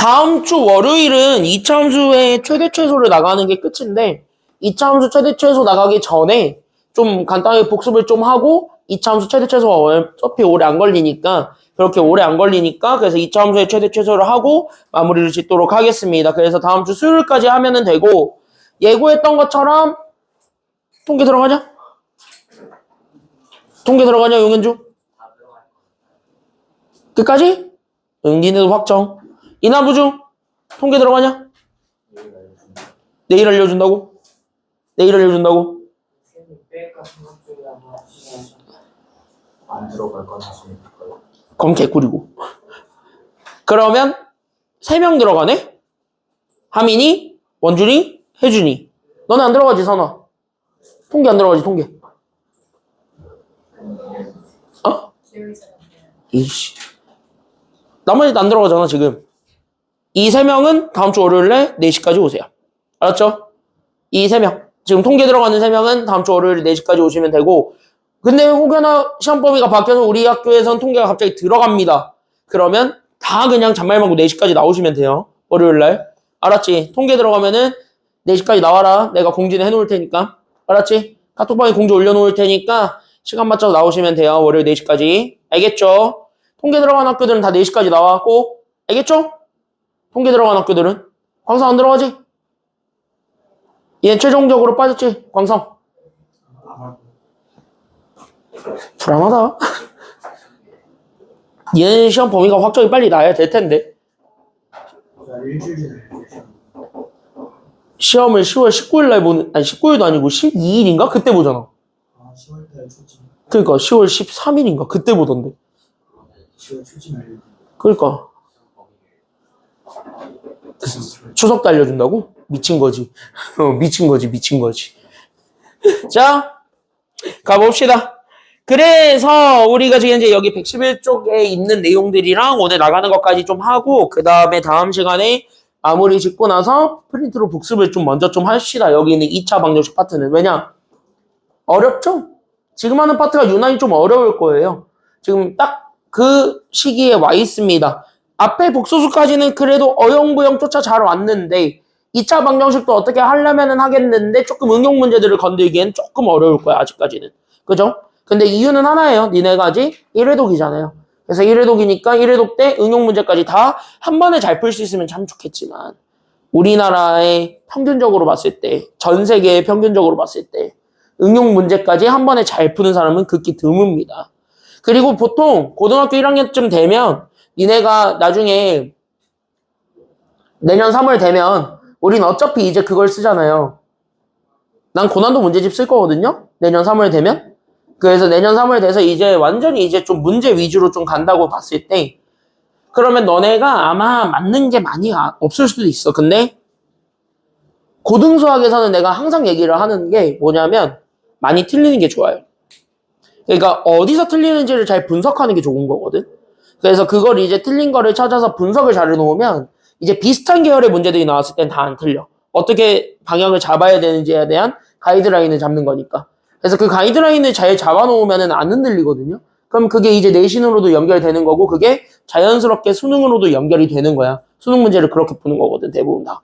다음 주 월요일은 2차 함수의 최대 최소를 나가는 게 끝인데 2차 함수 최대 최소 나가기 전에 좀 간단하게 복습을 좀 하고 2차 함수 최대 최소가 어차피 오래 안 걸리니까 그래서 2차 함수의 최대 최소를 하고 마무리를 짓도록 하겠습니다. 그래서 다음 주 수요일까지 하면은 되고 예고했던 것처럼 통계 들어가냐? 통계 들어가냐 용현주? 끝까지? 응, 니네도 확정. 이나부중 통계 들어가냐? 내일 알려준다고? 내일 알려준다고? 안 들어갈 건 하시면 될까요? 그럼 개꿀이고. 그러면 3명 들어가네? 하민이, 원준이, 혜준이. 너네 안 들어가지 선아? 통계 안 들어가지 통계. 어? 이씨. 나머지도 안 들어가잖아 지금. 이 3명은 다음 주 월요일에 4시까지 오세요. 알았죠? 이 3명. 지금 통계 들어가는 3명은 다음 주 월요일 4시까지 오시면 되고 근데 혹여나 시험 범위가 바뀌어서 우리 학교에선 통계가 갑자기 들어갑니다. 그러면 다 그냥 잔말 말고 4시까지 나오시면 돼요. 월요일날. 알았지? 통계 들어가면은 4시까지 나와라. 내가 공지는 해놓을 테니까. 알았지? 카톡방에 공지 올려놓을 테니까 시간 맞춰서 나오시면 돼요. 월요일 4시까지. 알겠죠? 통계 들어간 학교들은 다 4시까지 나왔고 알겠죠? 통계 들어간 학교들은 광성 안 들어가지? 얘 최종적으로 빠졌지? 광성. 불안하다. 얘는 시험 범위가 확정이 빨리 나야 될 텐데. 일주일 전에 시험을 10월 19일 날 보는, 아니 19일도 아니고 12일인가? 그때 보잖아. 10월달 출진. 그러니까 10월 13일인가? 그때 보던데. 10월 출진 알려. 그러니까 추석 때 알려준다고? 미친 거지. 미친 거지. 자, 가봅시다. 그래서 우리가 지금 이제 여기 111쪽에 있는 내용들이랑 오늘 나가는 것까지 좀 하고 그 다음에 다음 시간에 마무리 짓고 나서 프린트로 복습을 좀 먼저 좀 합시다. 여기 있는 2차 방정식 파트는. 왜냐? 어렵죠? 지금 하는 파트가 유난히 좀 어려울 거예요. 지금 딱 그 시기에 와 있습니다. 앞에 복소수까지는 그래도 어영부영조차 잘 왔는데 2차 방정식도 어떻게 하려면은 하겠는데 조금 응용 문제들을 건들기엔 조금 어려울 거야 아직까지는. 그죠? 근데 이유는 하나예요. 니네가 아직 1회독이잖아요. 그래서 1회독이니까 1회독 때 응용 문제까지 다 한 번에 잘 풀 수 있으면 참 좋겠지만 우리나라의 평균적으로 봤을 때, 전 세계의 평균적으로 봤을 때 응용 문제까지 한 번에 잘 푸는 사람은 극히 드뭅니다. 그리고 보통 고등학교 1학년쯤 되면 니네가 나중에 내년 3월 되면 우린 어차피 이제 그걸 쓰잖아요. 난 고난도 문제집 쓸 거거든요. 내년 3월 되면. 그래서 내년 3월 돼서 이제 완전히 이제 좀 문제 위주로 좀 간다고 봤을 때 그러면 너네가 아마 맞는 게 많이 없을 수도 있어. 근데 고등수학에서는 내가 항상 얘기를 하는 게 뭐냐면 많이 틀리는 게 좋아요. 그러니까 어디서 틀리는지를 잘 분석하는 게 좋은 거거든. 그래서 그걸 이제 틀린 거를 찾아서 분석을 잘 해놓으면 이제 비슷한 계열의 문제들이 나왔을 땐 다 안 틀려. 어떻게 방향을 잡아야 되는지에 대한 가이드라인을 잡는 거니까. 그래서 그 가이드라인을 잘 잡아놓으면 안 흔들리거든요. 그럼 그게 이제 내신으로도 연결되는 거고 그게 자연스럽게 수능으로도 연결이 되는 거야. 수능 문제를 그렇게 푸는 거거든 대부분 다.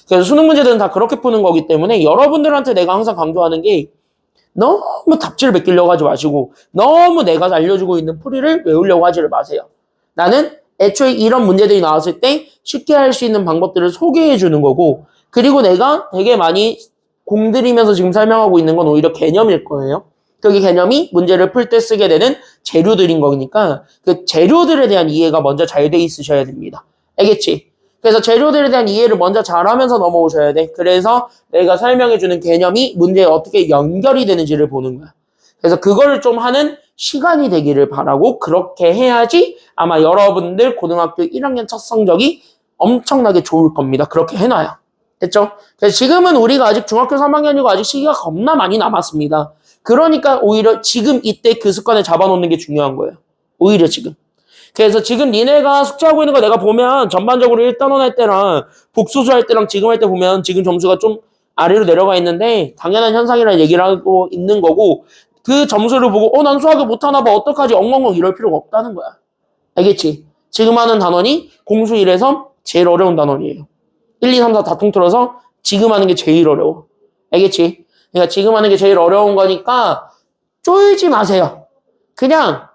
그래서 수능 문제들은 다 그렇게 푸는 거기 때문에 여러분들한테 내가 항상 강조하는 게 너무 답지를 베끼려고 하지 마시고 너무 내가 알려주고 있는 풀이를 외우려고 하지를 마세요. 나는 애초에 이런 문제들이 나왔을 때 쉽게 할 수 있는 방법들을 소개해 주는 거고 그리고 내가 되게 많이 공들이면서 지금 설명하고 있는 건 오히려 개념일 거예요. 그 개념이 문제를 풀 때 쓰게 되는 재료들인 거니까 그 재료들에 대한 이해가 먼저 잘 돼 있으셔야 됩니다. 알겠지? 그래서 재료들에 대한 이해를 먼저 잘하면서 넘어오셔야 돼. 그래서 내가 설명해주는 개념이 문제에 어떻게 연결이 되는지를 보는 거야. 그래서 그거를 좀 하는 시간이 되기를 바라고 그렇게 해야지 아마 여러분들 고등학교 1학년 첫 성적이 엄청나게 좋을 겁니다. 그렇게 해놔요. 됐죠? 그래서 지금은 우리가 아직 중학교 3학년이고 아직 시기가 겁나 많이 남았습니다. 그러니까 오히려 지금 이때 그 습관을 잡아놓는 게 중요한 거예요. 오히려 지금. 그래서 지금 니네가 숙제하고 있는 거 내가 보면 전반적으로 1단원 할 때랑 복수수 할 때랑 지금 할 때 보면 지금 점수가 좀 아래로 내려가 있는데 당연한 현상이라는 얘기를 하고 있는 거고 그 점수를 보고 난 수학을 못하나 봐 어떡하지 엉엉엉 이럴 필요가 없다는 거야. 알겠지? 지금 하는 단원이 공수 1에서 제일 어려운 단원이에요. 1, 2, 3, 4 다 통틀어서 지금 하는 게 제일 어려워. 알겠지? 그러니까 지금 하는 게 제일 어려운 거니까 쫄지 마세요. 그냥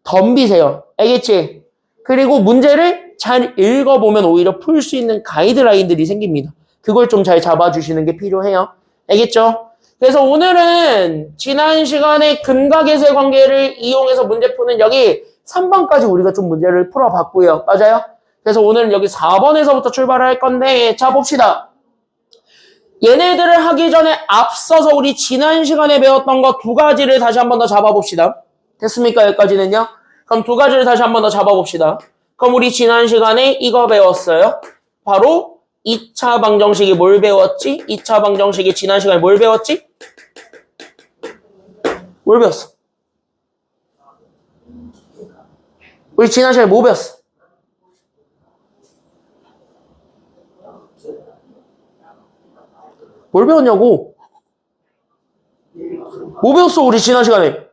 덤비세요. 알겠지? 그리고 문제를 잘 읽어보면 오히려 풀 수 있는 가이드라인들이 생깁니다. 그걸 좀 잘 잡아주시는 게 필요해요. 알겠죠? 그래서 오늘은 지난 시간에 근각계수의 관계를 이용해서 문제 푸는 여기 3번까지 우리가 좀 문제를 풀어봤고요. 맞아요? 그래서 오늘은 여기 4번에서부터 출발을 할 건데 자 봅시다. 얘네들을 하기 전에 앞서서 우리 지난 시간에 배웠던 거 두 가지를 다시 한 번 더 잡아봅시다. 됐습니까? 여기까지는요? 그럼 두 가지를 다시 한 번 더 잡아봅시다. 그럼 우리 지난 시간에 이거 배웠어요. 바로 2차 방정식이 뭘 배웠지? 2차 방정식이 지난 시간에 뭘 배웠지? 뭘 배웠어? 우리 지난 시간에 뭐 배웠어? 뭘 배웠냐고? 뭐 배웠어 우리 지난 시간에?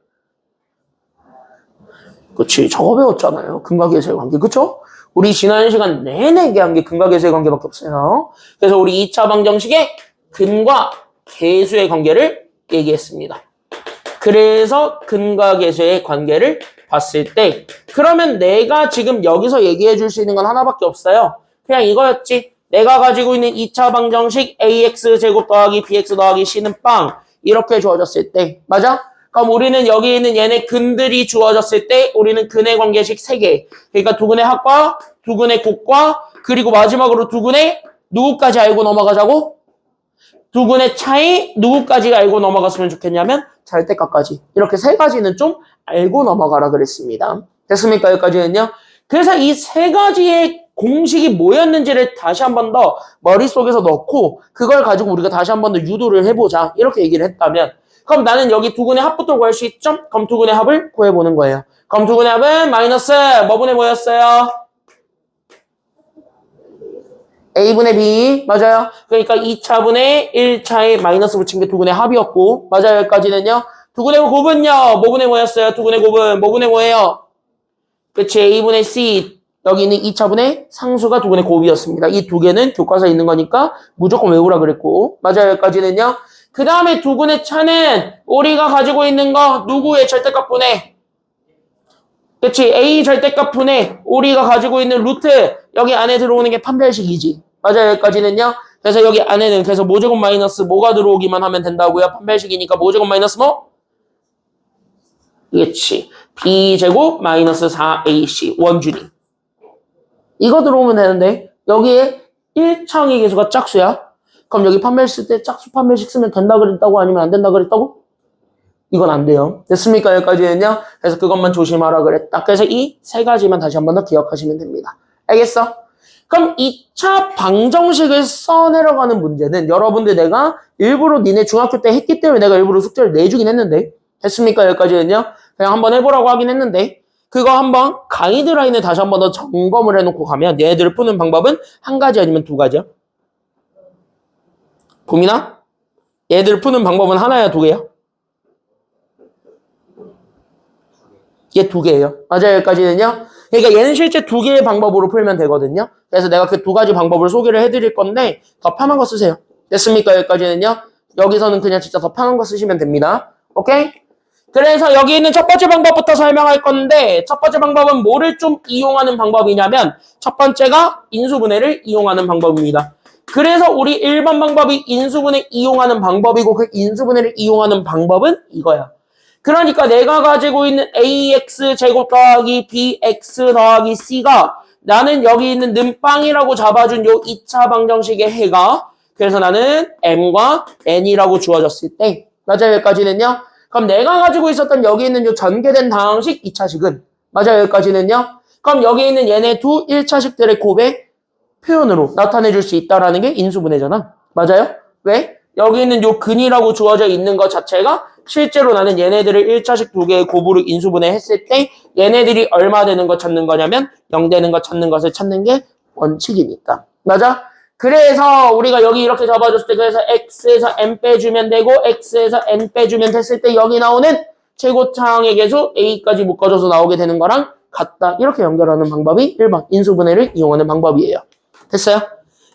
그치, 저거 배웠잖아요. 근각계수의 관계, 그쵸? 우리 지난 시간 내내 얘기한 게 근각계수의 관계밖에 없어요. 그래서 우리 2차 방정식의 근과 계수의 관계를 얘기했습니다. 그래서 근각계수의 관계를 봤을 때 그러면 내가 지금 여기서 얘기해 줄 수 있는 건 하나밖에 없어요. 그냥 이거였지. 내가 가지고 있는 2차 방정식 ax 제곱 더하기 bx 더하기 c는 빵 이렇게 주어졌을 때 맞아? 그럼 우리는 여기 있는 얘네 근들이 주어졌을 때 우리는 근의 관계식 3개. 그러니까 두근의 합과, 두근의 곱과, 그리고 마지막으로 두근의 누구까지 알고 넘어가자고? 두근의 차이 누구까지 알고 넘어갔으면 좋겠냐면 절대값까지. 이렇게 3가지는 좀 알고 넘어가라 그랬습니다. 됐습니까? 여기까지는요. 그래서 이 3가지의 공식이 뭐였는지를 다시 한 번 더 머릿속에서 넣고 그걸 가지고 우리가 다시 한 번 더 유도를 해보자. 이렇게 얘기를 했다면 그럼 나는 여기 두근의 합부터 구할 수 있죠? 그럼 두근의 합을 구해보는 거예요. 그럼 두근의 합은 마이너스 뭐분의 뭐였어요? A분의 B 맞아요. 그러니까 2차분의 1차에 마이너스 붙인 게 두근의 합이었고 맞아요. 여기까지는요. 두근의 곱은요. 뭐분의 뭐였어요? 두근의 곱은 뭐분의 뭐예요? 그치 A분의 C 여기 있는 2차분의 상수가 두근의 곱이었습니다. 이 두 개는 교과서에 있는 거니까 무조건 외우라 그랬고 맞아요. 여기까지는요. 그 다음에 두근의 차는 우리가 가지고 있는 거 누구의 절대값 분의 그치 A 절대값 분의 우리가 가지고 있는 루트 여기 안에 들어오는 게 판별식이지 맞아요. 여기까지는요. 그래서 여기 안에는 그래서 모제곱 마이너스 뭐가 들어오기만 하면 된다고요. 판별식이니까 모제곱 마이너스 뭐? 그치 B제곱 마이너스 4AC 원준위 이거 들어오면 되는데 여기에 1창의 계수가 짝수야. 그럼 여기 판별식 때 짝수 판별식 쓰면 된다 그랬다고 아니면 안 된다 그랬다고? 이건 안 돼요. 됐습니까? 여기까지는요. 그래서 그것만 조심하라 그랬다. 그래서 이 3가지만 다시 한 번 더 기억하시면 됩니다. 알겠어? 그럼 2차 방정식을 써내려가는 문제는 여러분들 내가 일부러 니네 중학교 때 했기 때문에 내가 일부러 숙제를 내주긴 했는데 됐습니까? 여기까지는요. 그냥 한번 해보라고 하긴 했는데 그거 한번 가이드라인을 다시 한 번 더 점검을 해놓고 가면 얘네들을 푸는 방법은 한 가지 아니면 2가지야? 봄이나? 얘들 푸는 방법은 하나야 2개야? 얘 2개예요. 맞아요. 여기까지는요. 그러니까 얘는 실제 2개의 방법으로 풀면 되거든요. 그래서 내가 그 2가지 방법을 소개를 해드릴 건데 더 편한 거 쓰세요. 됐습니까? 여기까지는요. 여기서는 그냥 진짜 더 편한 거 쓰시면 됩니다. 오케이? 그래서 여기 있는 첫 번째 방법부터 설명할 건데 첫 번째 방법은 뭐를 좀 이용하는 방법이냐면 첫 번째가 인수분해를 이용하는 방법입니다. 그래서 우리 1번 방법이 인수분해 이용하는 방법이고 그 인수분해를 이용하는 방법은 이거야. 그러니까 내가 가지고 있는 ax 제곱 더하기 bx 더하기 c가 나는 여기 있는 는빵이라고 잡아준 요 2차 방정식의 해가 그래서 나는 m과 n이라고 주어졌을 때 맞아요. 여기까지는요. 그럼 내가 가지고 있었던 여기 있는 요 전개된 방식 2차식은 맞아요. 여기까지는요. 그럼 여기 있는 얘네 두 1차식들의 곱의 표현으로 나타내줄 수 있다라는 게 인수분해잖아. 맞아요? 왜? 여기 있는 요 근이라고 주어져 있는 것 자체가 실제로 나는 얘네들을 1차식 2개의 곱으로 인수분해 했을 때 얘네들이 얼마 되는 거 찾는 거냐면 0 되는 거 찾는 것을 찾는 게 원칙이니까. 맞아? 그래서 우리가 여기 이렇게 잡아줬을 때 그래서 x에서 n 빼주면 되고 x에서 n 빼주면 됐을 때 여기 나오는 최고차항의 계수 a까지 묶어줘서 나오게 되는 거랑 같다. 이렇게 연결하는 방법이 1번 인수분해를 이용하는 방법이에요. 됐어요?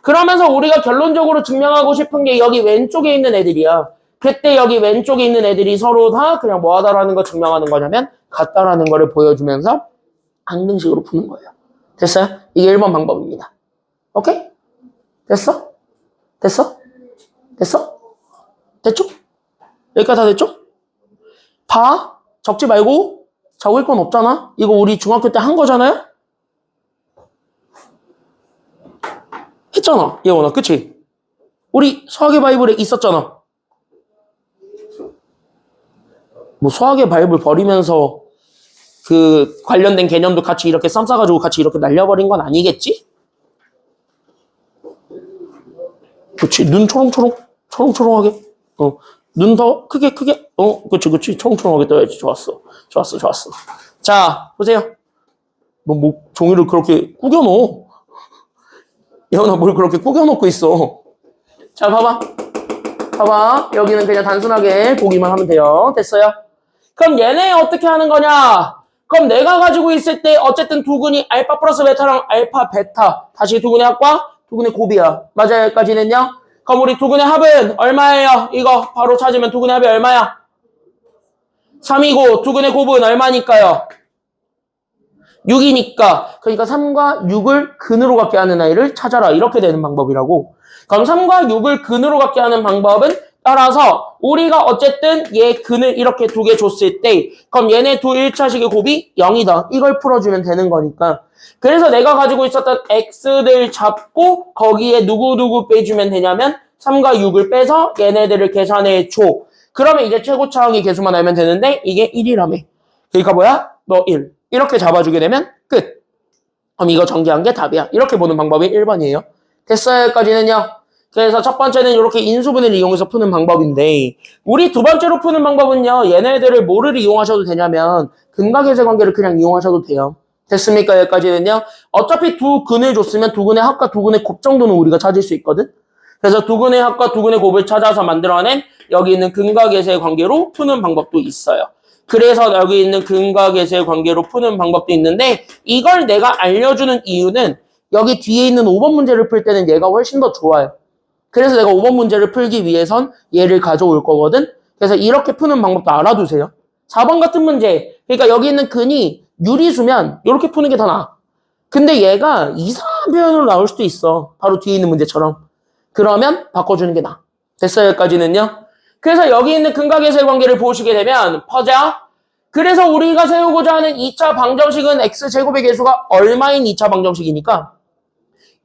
그러면서 우리가 결론적으로 증명하고 싶은 게 여기 왼쪽에 있는 애들이야. 그때 여기 왼쪽에 있는 애들이 서로 다 그냥 뭐 하다라는 거 증명하는 거냐면 같다라는 거를 보여주면서 항등식으로 푸는 거예요. 됐어요? 이게 1번 방법입니다. 오케이? 됐어? 됐어? 됐어? 됐죠? 여기까지 다 됐죠? 봐. 적지 말고 적을 건 없잖아. 이거 우리 중학교 때 한 거잖아요? 했잖아. 예원아, 그치? 우리 수학의 바이블에 있었잖아. 뭐 수학의 바이블 버리면서 그 관련된 개념도 같이 이렇게 쌈 싸가지고 같이 이렇게 날려버린 건 아니겠지? 그치? 눈 초롱초롱하게. 눈 더 크게. 그치. 초롱초롱하게 떠야지. 좋았어. 자, 보세요. 너 뭐 종이를 그렇게 구겨놓어. 예원아, 뭘 그렇게 구겨놓고 있어. 자, 봐봐. 여기는 그냥 단순하게 보기만 하면 돼요. 됐어요? 그럼 얘네 어떻게 하는 거냐? 그럼 내가 가지고 있을 때 어쨌든 두근이 알파 플러스 베타랑 알파 베타. 다시 두근의 합과 두근의 곱이야. 맞아요? 여기까지는요? 그럼 우리 두근의 합은 얼마예요? 이거 바로 찾으면 두근의 합이 얼마야? 3이고 두근의 곱은 얼마니까요? 6이니까. 그러니까 3과 6을 근으로 갖게 하는 아이를 찾아라. 이렇게 되는 방법이라고. 그럼 3과 6을 근으로 갖게 하는 방법은 따라서 우리가 어쨌든 얘 근을 이렇게 두 개 줬을 때 그럼 얘네 두 1차식의 곱이 0이다. 이걸 풀어주면 되는 거니까. 그래서 내가 가지고 있었던 x들 잡고 거기에 누구 빼주면 되냐면 3과 6을 빼서 얘네들을 계산해 줘. 그러면 이제 최고차항의 개수만 알면 되는데 이게 1이라며. 그러니까 뭐야? 너 1. 이렇게 잡아주게 되면 끝. 그럼 이거 전개한 게 답이야. 이렇게 보는 방법이 1번이에요. 됐어요? 여기까지는요. 그래서 첫 번째는 이렇게 인수분해를 이용해서 푸는 방법인데 우리 두 번째로 푸는 방법은요. 얘네들을 뭐를 이용하셔도 되냐면 근각계세 관계를 그냥 이용하셔도 돼요. 됐습니까? 여기까지는요. 어차피 두 근을 줬으면 두 근의 합과 두 근의 곱 정도는 우리가 찾을 수 있거든. 그래서 두 근의 합과 두 근의 곱을 찾아서 만들어낸 여기 있는 근각계세 관계로 푸는 방법도 있어요. 그래서 여기 있는 근각계세 관계로 푸는 방법도 있는데 이걸 내가 알려주는 이유는 여기 뒤에 있는 5번 문제를 풀 때는 얘가 훨씬 더 좋아요. 그래서 내가 5번 문제를 풀기 위해선 얘를 가져올 거거든. 그래서 이렇게 푸는 방법도 알아두세요. 4번 같은 문제. 그러니까 여기 있는 근이 유리수면 이렇게 푸는 게 더 나아. 근데 얘가 이상한 표현으로 나올 수도 있어. 바로 뒤에 있는 문제처럼. 그러면 바꿔주는 게 나아. 됐어요? 여기까지는요. 그래서 여기 있는 근각계세 관계를 보시게 되면 퍼자. 그래서 우리가 세우고자 하는 2차 방정식은 x제곱의 개수가 얼마인 2차 방정식이니까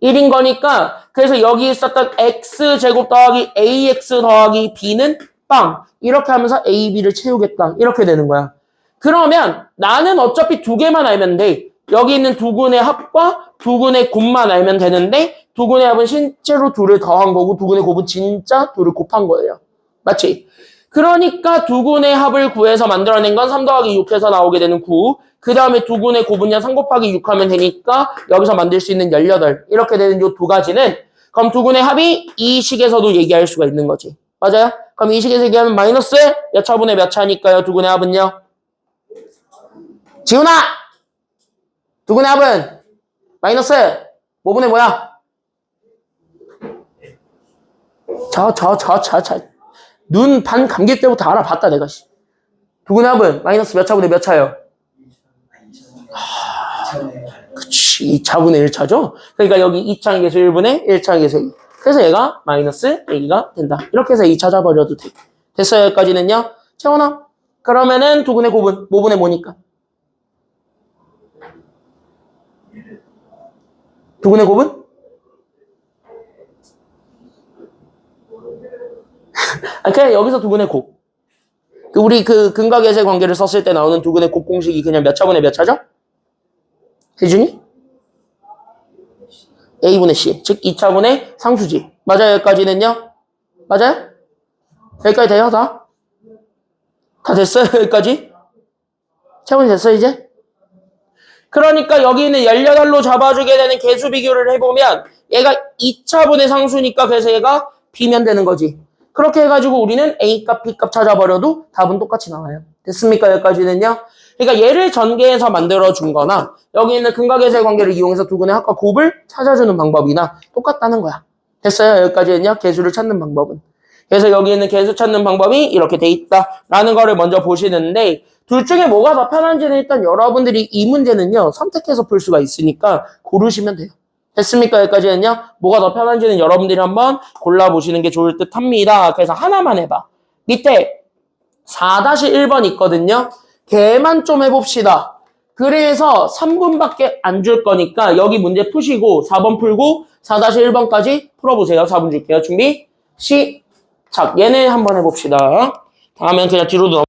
1인 거니까 그래서 여기 있었던 x제곱 더하기 ax 더하기 b는 빵. 이렇게 하면서 a, b를 채우겠다. 이렇게 되는 거야. 그러면 나는 어차피 두 개만 알면 돼. 여기 있는 두 근의 합과 두 근의 곱만 알면 되는데 두 근의 합은 실제로 둘을 더한 거고 두 근의 곱은 진짜 둘을 곱한 거예요. 맞지? 그러니까 두 근의 합을 구해서 만들어낸 건 3 더하기 6해서 나오게 되는 9. 그 다음에 두 근의 곱은요 3 곱하기 6 하면 되니까 여기서 만들 수 있는 18. 이렇게 되는 요 두 가지는 그럼 두 근의 합이 이 식에서도 얘기할 수가 있는 거지. 맞아요? 그럼 이 식에서 얘기하면 마이너스 몇 차분의 몇 차니까요. 두 근의 합은요. 지훈아! 두 근의 합은 마이너스 뭐분의 뭐야? 눈 반 감길 때부터 알아봤다 내가. 두 근의 합은 마이너스 몇 차분의 몇 차예요? 그치, 2차분의 1차죠? 그러니까 여기 2차의 개수 1분의 1차의 개수 2. 그래서 얘가 마이너스 a가 된다. 이렇게 해서 2 찾아버려도 돼. 됐어요? 여기까지는요? 채원아, 그러면은 두 근의 곱은 뭐분의 뭐니까? 두 근의 곱은? 그냥 여기서 두 근의 곱. 우리 그 근각계세 관계를 썼을 때 나오는 두 근의 곱 공식이 그냥 몇 차분의 몇 차죠? 혜준이? A분의 C. 즉 2차분의 상수지. 맞아요? 여기까지는요? 맞아요? 여기까지 돼요? 다? 다 됐어요? 여기까지? 채분이 됐어요 이제? 그러니까 여기 있는 18로 잡아주게 되는 개수 비교를 해보면 얘가 2차분의 상수니까 그래서 얘가 B면 되는 거지. 그렇게 해가지고 우리는 A값, B값 찾아버려도 답은 똑같이 나와요. 됐습니까? 여기까지는요? 그러니까 얘를 전개해서 만들어준 거나 여기 있는 근각의세 관계를 이용해서 두 근의 합과 곱을 찾아주는 방법이나 똑같다는 거야. 됐어요? 여기까지는요. 개수를 찾는 방법은. 그래서 여기 있는 개수 찾는 방법이 이렇게 돼 있다라는 거를 먼저 보시는데 둘 중에 뭐가 더 편한지는 일단 여러분들이 이 문제는요. 선택해서 풀 수가 있으니까 고르시면 돼요. 됐습니까? 여기까지는요. 뭐가 더 편한지는 여러분들이 한번 골라보시는 게 좋을 듯 합니다. 그래서 하나만 해봐. 밑에 4-1번 있거든요. 걔만 좀 해봅시다. 그래서 3분밖에 안 줄 거니까 여기 문제 푸시고 4번 풀고 4-1번까지 풀어보세요. 4분 줄게요. 준비 시작. 얘네 한번 해봅시다. 다음엔 그냥 뒤로 넘어.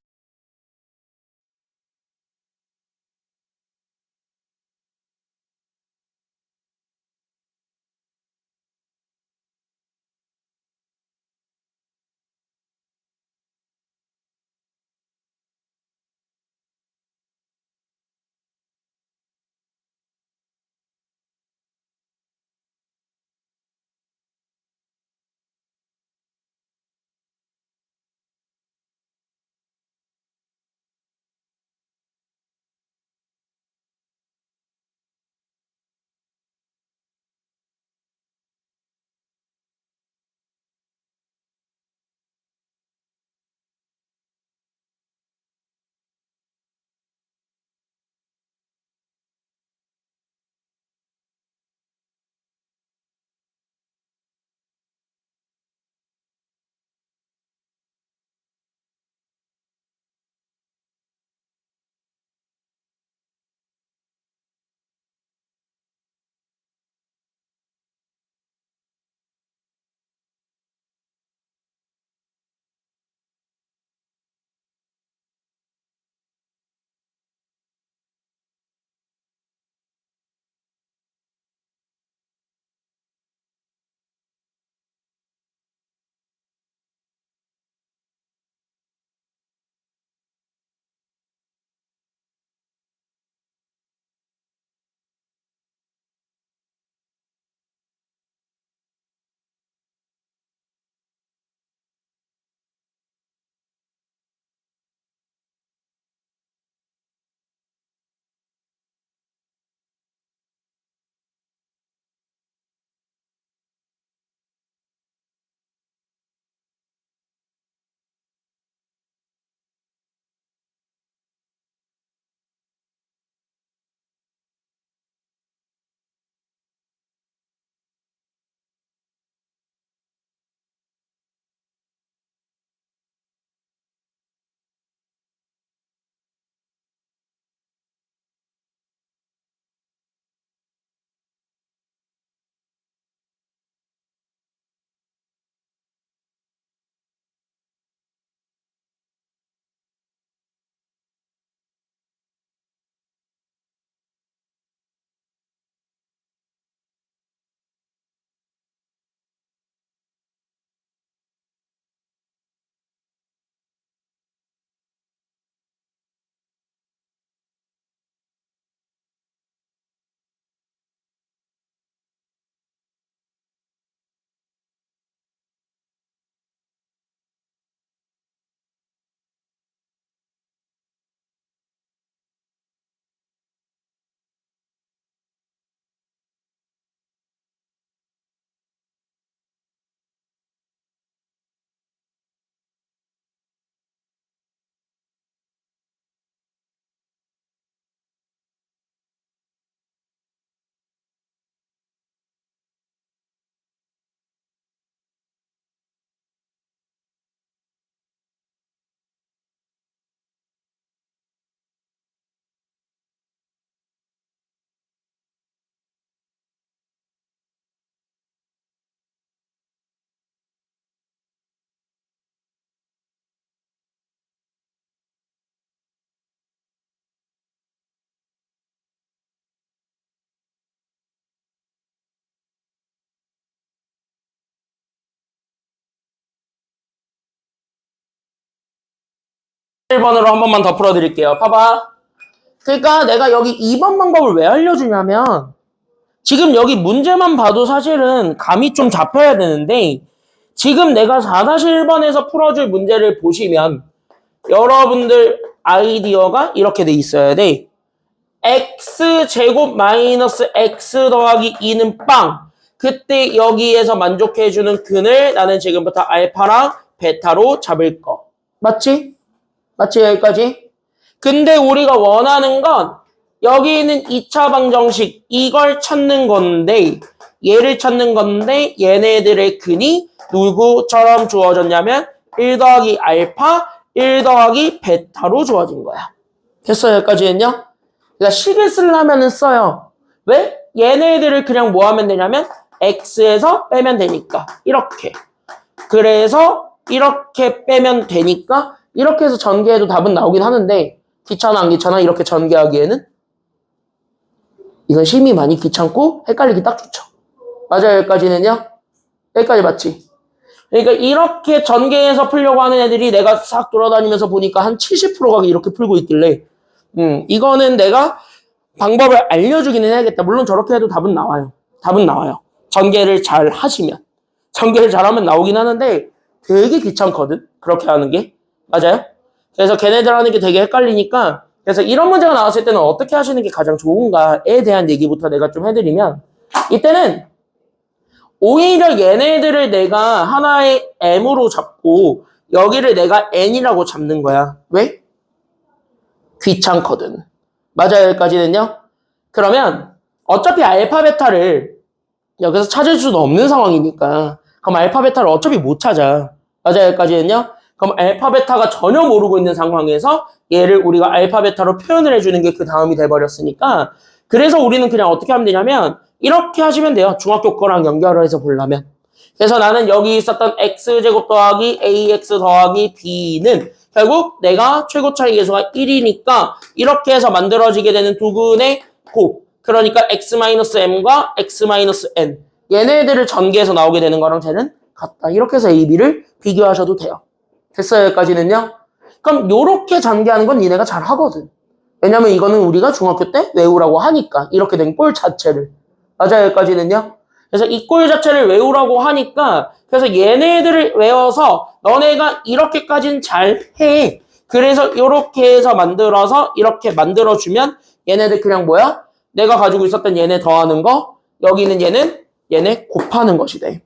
1번으로 한 번만 더 풀어드릴게요. 봐봐. 그러니까 내가 여기 2번 방법을 왜 알려주냐면 지금 여기 문제만 봐도 사실은 감이 좀 잡혀야 되는데 지금 내가 4-1번에서 풀어줄 문제를 보시면 여러분들 아이디어가 이렇게 돼 있어야 돼. x제곱 마이너스 x 더하기 2는 빵. 그때 여기에서 만족해주는 근을 나는 지금부터 알파랑 베타로 잡을 거. 맞지? 맞지 여기까지? 근데 우리가 원하는 건 여기 있는 2차 방정식 이걸 찾는 건데 얘를 찾는 건데 얘네들의 근이 누구처럼 주어졌냐면 1 더하기 알파 1 더하기 베타로 주어진 거야. 됐어요 여기까지는요? 그러니까 식을 쓰려면은 써요. 왜? 얘네들을 그냥 뭐 하면 되냐면 x에서 빼면 되니까 이렇게. 그래서 이렇게 빼면 되니까 이렇게 해서 전개해도 답은 나오긴 하는데 귀찮아 안 귀찮아 이렇게 전개하기에는 이건 심히 많이 귀찮고 헷갈리기 딱 좋죠. 맞아요 여기까지는요? 여기까지 맞지? 그러니까 이렇게 전개해서 풀려고 하는 애들이 내가 싹 돌아다니면서 보니까 한 70%가 이렇게 풀고 있길래 이거는 내가 방법을 알려주기는 해야겠다. 물론 저렇게 해도 답은 나와요. 답은 나와요. 전개를 잘 하시면. 전개를 잘하면 나오긴 하는데 되게 귀찮거든. 그렇게 하는 게. 맞아요? 그래서 걔네들 하는 게 되게 헷갈리니까 그래서 이런 문제가 나왔을 때는 어떻게 하시는 게 가장 좋은가에 대한 얘기부터 내가 좀 해드리면 이때는 오히려 얘네들을 내가 하나의 m으로 잡고 여기를 내가 n이라고 잡는 거야. 왜? 귀찮거든. 맞아요 여기까지는요? 그러면 어차피 알파 베타를 여기서 찾을 수도 없는 상황이니까 그럼 알파 베타를 어차피 못 찾아. 맞아요 여기까지는요? 그럼 알파 베타가 전혀 모르고 있는 상황에서 얘를 우리가 알파 베타로 표현을 해주는 게 그 다음이 돼버렸으니까 그래서 우리는 그냥 어떻게 하면 되냐면 이렇게 하시면 돼요. 중학교 거랑 연결을 해서 보려면. 그래서 나는 여기 있었던 x제곱 더하기 ax 더하기 b는 결국 내가 최고 차이 계수가 1이니까 이렇게 해서 만들어지게 되는 두 근의 곱. 그러니까 x-m과 x-n. 얘네들을 전개해서 나오게 되는 거랑 쟤는 같다. 이렇게 해서 a, b를 비교하셔도 돼요. 됐어요 여기까지는요? 그럼 요렇게 전개하는 건 니네가 잘 하거든. 왜냐면 이거는 우리가 중학교 때 외우라고 하니까 이렇게 된 꼴 자체를. 맞아요 여기까지는요? 그래서 이 꼴 자체를 외우라고 하니까 그래서 얘네들을 외워서 너네가 이렇게까지는 잘해. 그래서 이렇게 해서 만들어서 이렇게 만들어주면 얘네들 그냥 뭐야? 내가 가지고 있었던 얘네 더하는 거 여기 있는 얘네 곱하는 것이 돼.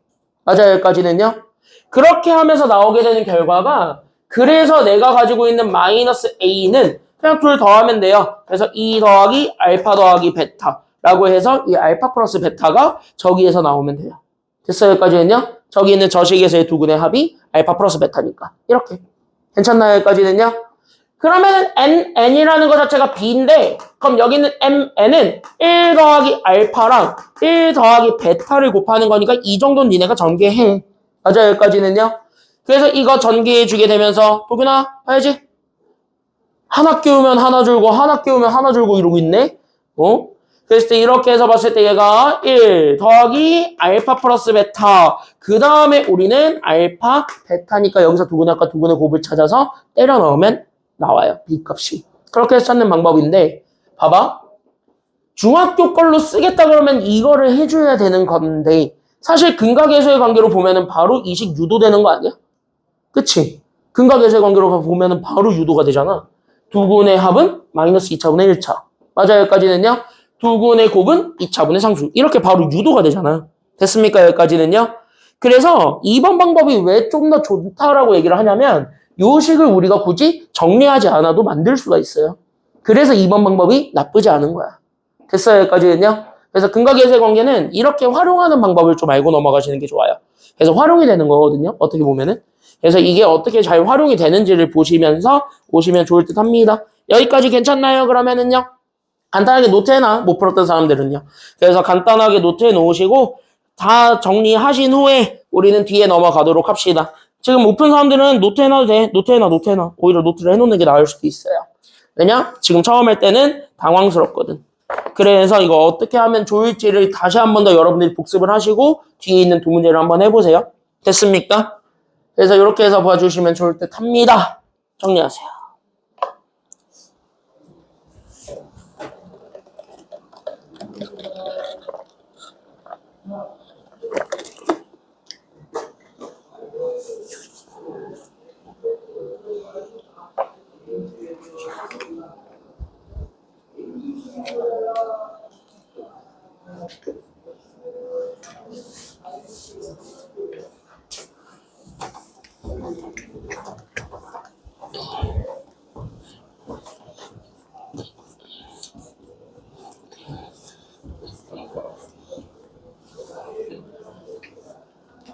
맞아요 여기까지는요? 그렇게 하면서 나오게 되는 결과가 그래서 내가 가지고 있는 마이너스 a는 그냥 둘 더하면 돼요. 그래서 2 더하기 알파 더하기 베타 라고 해서 이 알파 플러스 베타가 저기에서 나오면 돼요. 됐어요 여기까지는요? 저기 있는 저식에서의 두 근의 합이 알파 플러스 베타니까 이렇게. 괜찮나요 여기까지는요? 그러면 n이라는 것 자체가 b인데 그럼 여기 있는 mn은 1 더하기 알파랑 1 더하기 베타를 곱하는 거니까 이 정도는 니네가 전개해. 맞아요 여기까지는요? 그래서 이거 전개해주게 되면서 보균아 봐야지. 하나 끼우면 하나 줄고 하나 끼우면 하나 줄고 이러고 있네. 그랬을 때 이렇게 해서 봤을 때 얘가 1 더하기 알파 플러스 베타 그 다음에 우리는 알파 베타니까 여기서 아까 두 근의 곱을 찾아서 때려 넣으면 나와요. B값이. 그렇게 해서 찾는 방법인데 봐봐. 중학교 걸로 쓰겠다 그러면 이거를 해줘야 되는 건데 사실 근각에서의 관계로 보면은 바로 이식 유도되는 거 아니야? 그치? 근각에서의 관계로 보면은 바로 유도가 되잖아. 두 근의 합은 마이너스 2차분의 1차. 맞아요 여기까지는요? 두 근의 곱은 2차분의 상수. 이렇게 바로 유도가 되잖아. 됐습니까 여기까지는요? 그래서 2번 방법이 왜 좀 더 좋다라고 얘기를 하냐면 요 식을 우리가 굳이 정리하지 않아도 만들 수가 있어요. 그래서 2번 방법이 나쁘지 않은 거야. 됐어요 여기까지는요? 그래서 근각에서의 관계는 이렇게 활용하는 방법을 좀 알고 넘어가시는 게 좋아요. 그래서 활용이 되는 거거든요. 어떻게 보면은. 그래서 이게 어떻게 잘 활용이 되는지를 보시면서 오시면 좋을 듯 합니다. 여기까지 괜찮나요? 그러면은요. 간단하게 노트해놔. 못 풀었던 사람들은요. 그래서 간단하게 노트해 놓으시고 다 정리하신 후에 우리는 뒤에 넘어가도록 합시다. 지금 못 푼 사람들은 노트 해놔도 돼. 노트해놔. 오히려 노트를 해놓는 게 나을 수도 있어요. 왜냐? 지금 처음 할 때는 당황스럽거든. 그래서 이거 어떻게 하면 좋을지를 다시 한 번 더 여러분들이 복습을 하시고 뒤에 있는 두 문제를 한번 해보세요. 됐습니까? 그래서 이렇게 해서 봐주시면 좋을 듯 합니다. 정리하세요.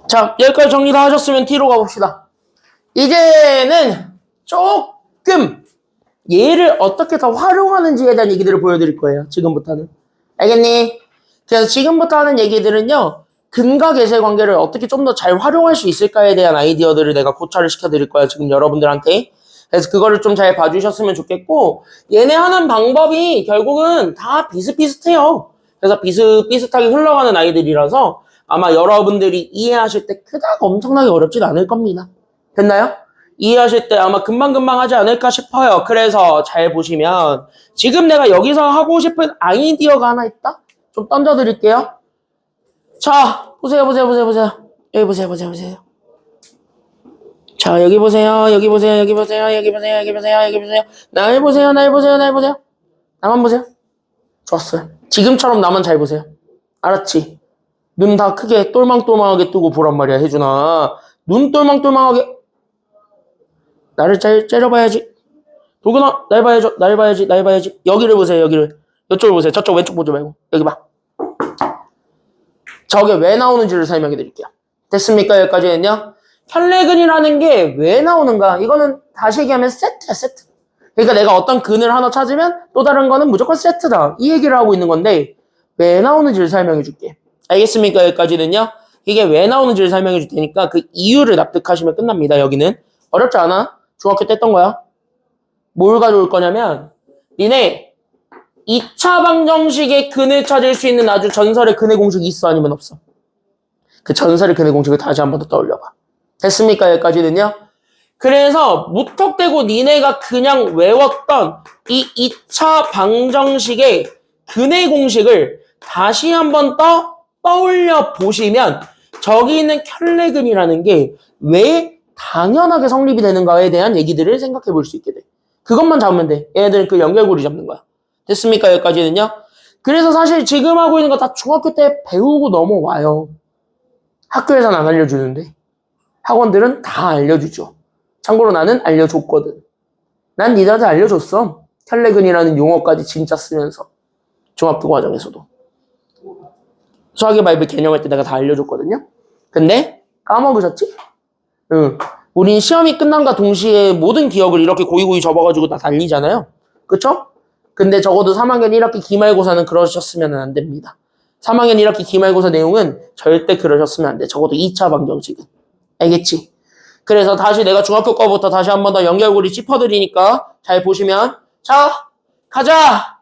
자, 여기까지 정리 다 하셨으면 T로 가봅시다. 이제는 조금 얘를 어떻게 더 활용하는지에 대한 얘기들을 보여드릴 거예요. 지금부터는. 알겠니? 그래서 지금부터 하는 얘기들은요. 근과 계세 관계를 어떻게 좀 더 잘 활용할 수 있을까에 대한 아이디어들을 내가 고찰을 시켜드릴 거예요. 지금 여러분들한테. 그래서 그거를 좀 잘 봐주셨으면 좋겠고, 얘네 하는 방법이 결국은 다 비슷비슷해요. 그래서 비슷비슷하게 흘러가는 아이들이라서 아마 여러분들이 이해하실 때 그닥 엄청나게 어렵진 않을 겁니다. 됐나요? 이해하실 때 아마 금방금방 하지 않을까 싶어요. 그래서 잘 보시면 지금 내가 여기서 하고 싶은 아이디어가 하나 있다? 좀 던져드릴게요. 자, 보세요. 여기 보세요. 자, 여기 보세요. 날 보세요. 나만 보세요. 좋았어요. 지금처럼 나만 잘 보세요. 알았지? 눈 다 크게 똘망똘망하게 뜨고 보란 말이야, 혜준아. 눈 똘망똘망하게. 나를 잘 째려봐야지. 도근아, 날 봐야지. 여기를 보세요, 여기를. 이쪽을 보세요. 저쪽 왼쪽 보지 말고. 여기 봐. 저게 왜 나오는지를 설명해 드릴게요. 됐습니까? 여기까지는요. 혈내근이라는 게 왜 나오는가? 이거는 다시 얘기하면 세트야, 세트. 그러니까 내가 어떤 근을 하나 찾으면 또 다른 거는 무조건 세트다. 이 얘기를 하고 있는 건데 왜 나오는지를 설명해 줄게. 알겠습니까? 여기까지는요. 이게 왜 나오는지를 설명해 줄 테니까 그 이유를 납득하시면 끝납니다. 여기는. 어렵지 않아? 중학교 때 했던 거야. 뭘 가져올 거냐면 니네 2차 방정식의 근을 찾을 수 있는 아주 전설의 근의 공식이 있어? 아니면 없어? 그 전설의 근의 공식을 다시 한 번 더 떠올려봐. 됐습니까? 여기까지는요. 그래서 무턱대고 니네가 그냥 외웠던 이 2차 방정식의 근의 공식을 다시 한 번 떠올려 보시면 저기 있는 혈내근이라는 게 왜 당연하게 성립이 되는가에 대한 얘기들을 생각해 볼 수 있게 돼. 그것만 잡으면 돼. 얘네들은 그 연결고리 잡는 거야. 됐습니까? 여기까지는요. 그래서 사실 지금 하고 있는 거 다 중학교 때 배우고 넘어와요. 학교에서는 안 알려주는데 학원들은 다 알려주죠. 참고로 나는 알려줬거든. 난 니들한테 알려줬어. 혈내근이라는 용어까지 진짜 쓰면서. 중학교 과정에서도. 수학의 바이블 개념할 때 내가 다 알려줬거든요. 근데 까먹으셨지? 응. 우린 시험이 끝남과 동시에 모든 기억을 이렇게 고이고이 접어가지고 다 달리잖아요. 그쵸? 근데 적어도 3학년 1학기 기말고사는 그러셨으면 안 됩니다. 3학년 1학기 기말고사 내용은 절대 그러셨으면 안 돼. 적어도 2차 방정식은. 알겠지? 그래서 다시 내가 중학교 거부터 다시 한 번 더 연결고리 짚어드리니까 잘 보시면 자, 가자!